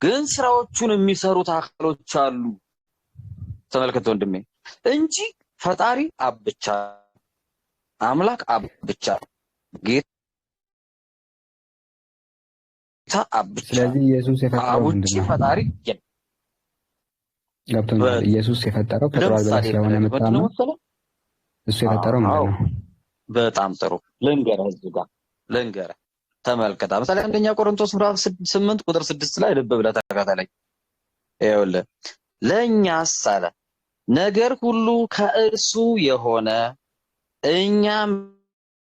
[SPEAKER 7] ግን ስራዎቹን የሚሰሩት አካሎች አሉ። ተመልከት ወንድሜ እንጂ ፈጣሪ አብ ብቻ፣ አምላክ አብ ብቻ፣ ጌታ አብ ብቻ።
[SPEAKER 3] ስለዚህ ኢየሱስ የፈጠረው ምንድነው?
[SPEAKER 7] ፈጣሪ
[SPEAKER 3] ገብቶኛል። ኢየሱስ የፈጠረው ፈጥሯል ብለህ ስለሆነ የምታምነው እሱ የፈጠረው ምንድነው?
[SPEAKER 7] በጣም ጥሩ ልንገርህ፣ እዚህ ጋር ልንገርህ። ተመልከታ ምሳሌ 1 ቆሮንቶስ ምዕራፍ 8 ቁጥር 6 ላይ ልብ ብለህ ተከታተለኝ። ይኸውልህ ለእኛስ አለ ነገር ሁሉ ከእርሱ የሆነ እኛም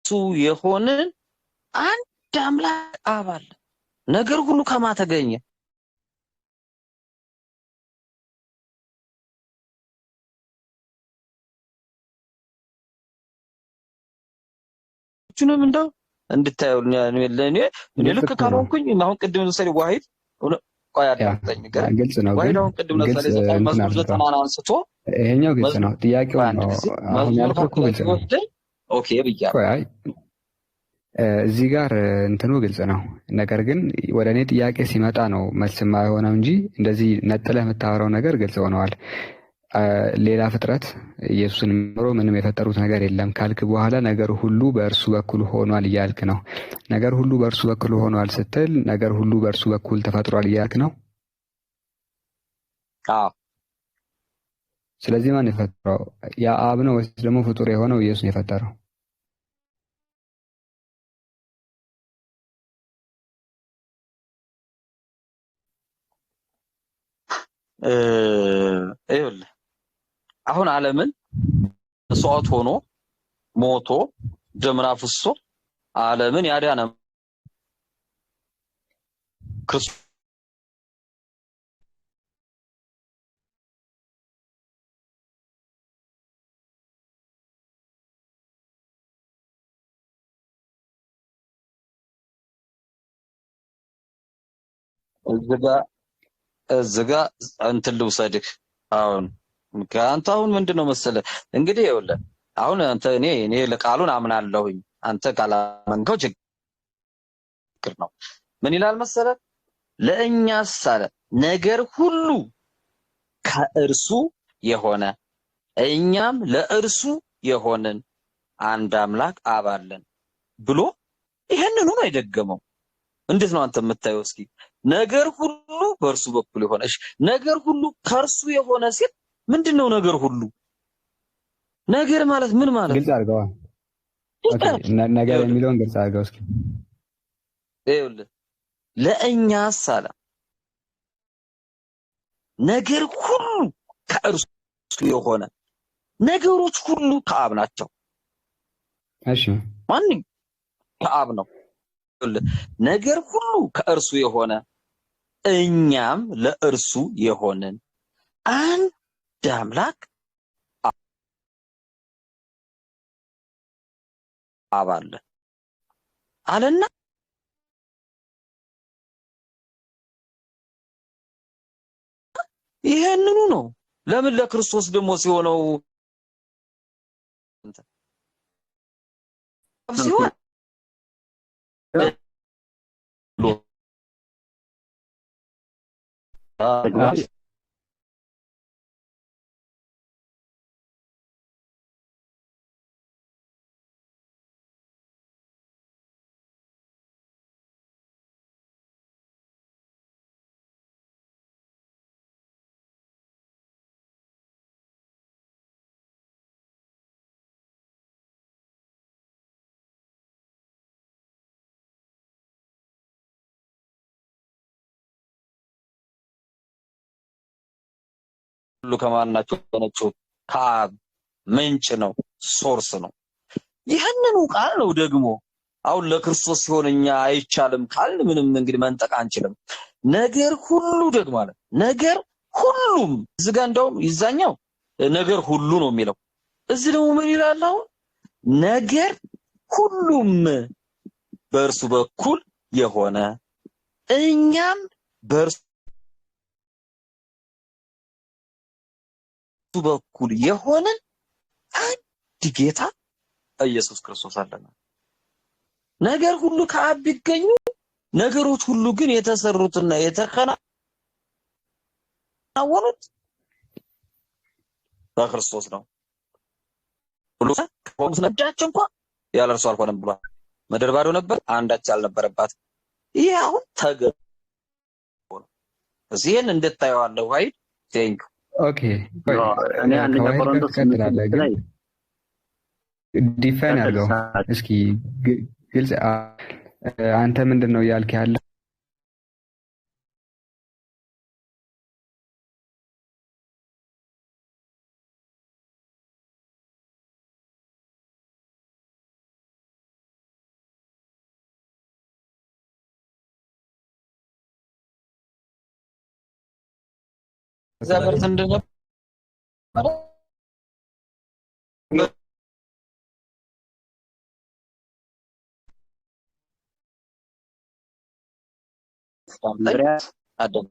[SPEAKER 7] እሱ የሆንን አንድ አምላክ አብ አለ። ነገር ሁሉ ከማ ተገኘ? ሁሉንም እንደው እንድታየው እኔ ልክ ካልሆንኩኝ አሁን ቅድም ለምሳሌ ዋሂድ ቆይ አዳምጠኝ ጋር
[SPEAKER 3] ግልጽ ነው።
[SPEAKER 7] ዋሂድ አሁን ቅድም ለምሳሌ መዝሙር 90 አንስቶ
[SPEAKER 3] ይሄኛው ግልጽ ነው። ጥያቄው ነው አሁን ያልኩህ ግልጽ ነው።
[SPEAKER 7] ኦኬ ብያለሁ።
[SPEAKER 3] ቆይ እዚህ ጋር እንትኑ ግልጽ ነው። ነገር ግን ወደ እኔ ጥያቄ ሲመጣ ነው መልስ የማይሆነው እንጂ እንደዚህ ነጥለህ የምታወራው ነገር ግልጽ ሆነዋል። ሌላ ፍጥረት ኢየሱስን ጨምሮ ምንም የፈጠሩት ነገር የለም ካልክ በኋላ ነገር ሁሉ በእርሱ በኩል ሆኗል እያልክ ነው። ነገር ሁሉ በእርሱ በኩል ሆኗል ስትል ነገር ሁሉ በእርሱ በኩል ተፈጥሯል እያልክ ነው?
[SPEAKER 7] አዎ።
[SPEAKER 3] ስለዚህ ማን የፈጠረው? ያ አብ ነው ወይስ ደግሞ ፍጡር የሆነው ኢየሱስ ነው የፈጠረው?
[SPEAKER 7] ይኸውልህ አሁን ዓለምን መስዋዕት ሆኖ ሞቶ ደሙን አፍስሶ ዓለምን ያዳነ ክርስቶስ እዚህ ጋር እንትን ልውሰድህ አሁን ከአንተ አሁን ምንድነው መሰለህ እንግዲህ ይኸውልህ አሁን አንተ እኔ ለቃሉን አምናለሁኝ አንተ ካላመንከው ችግር ነው ምን ይላል መሰለህ ለእኛስ አለ ነገር ሁሉ ከእርሱ የሆነ እኛም ለእርሱ የሆንን አንድ አምላክ አብ አለን ብሎ ይሄንን ነው የደገመው እንዴት ነው አንተ የምታየው እስኪ ነገር ሁሉ በእርሱ በኩል የሆነ እሺ ነገር ሁሉ ከእርሱ የሆነ ሲል ምንድነው ነገር ሁሉ ነገር ማለት ምን ማለት
[SPEAKER 3] ግልጽ አድርገዋ ኦኬ ነገር የሚለውን ግልጽ አድርገው እስኪ
[SPEAKER 7] ይኸውልህ ለእኛስ አለ ነገር ሁሉ ከእርሱ የሆነ ነገሮች ሁሉ ከአብ ናቸው
[SPEAKER 3] እሺ
[SPEAKER 7] ማን ከአብ ነው ነገር ሁሉ ከእርሱ የሆነ እኛም ለእርሱ የሆንን አንድ አምላክ አብ አለ አለና ይሄንኑ ነው ለምን ለክርስቶስ ደግሞ ሲሆነው ሲሆን ሁሉ ከማናቸው በነቸው ከአብ ምንጭ ነው ሶርስ ነው ይሄንኑ ቃል ነው ደግሞ አሁን ለክርስቶስ ሲሆንኛ አይቻልም ካል ምንም እንግዲህ መንጠቅ አንችልም ነገር ሁሉ ደግሞ አለ ነገር ሁሉም እዚህ ጋር እንደውም ይዛኛው ነገር ሁሉ ነው የሚለው እዚህ ደግሞ ምን ይላል አሁን ነገር ሁሉም በእርሱ በኩል የሆነ እኛም በእርሱ በኩል የሆነ አንድ ጌታ ኢየሱስ ክርስቶስ አለና ነገር ሁሉ ከአብ ቢገኙ ነገሮች ሁሉ ግን የተሰሩትና የተከናወኑት በክርስቶስ ነው ሁሉ ከቆሙት ነዳቸው እንኳን ያለ እርሱ አልሆነም ብሏል ምድር ባዶ ነበር አንዳች አልነበረባት ይሄ አሁን ተገኘ እዚህን እንድታየዋለሁ አይደል ቴንክ
[SPEAKER 3] ኦኬ
[SPEAKER 2] እኔ አንደኛ ቆሮንቶስ ላይ
[SPEAKER 3] ዲፋይን አድርገው እስኪ ግልጽ አንተ ምንድነው ያልክ ያለ
[SPEAKER 7] ዘበርት እንደነበረ አደም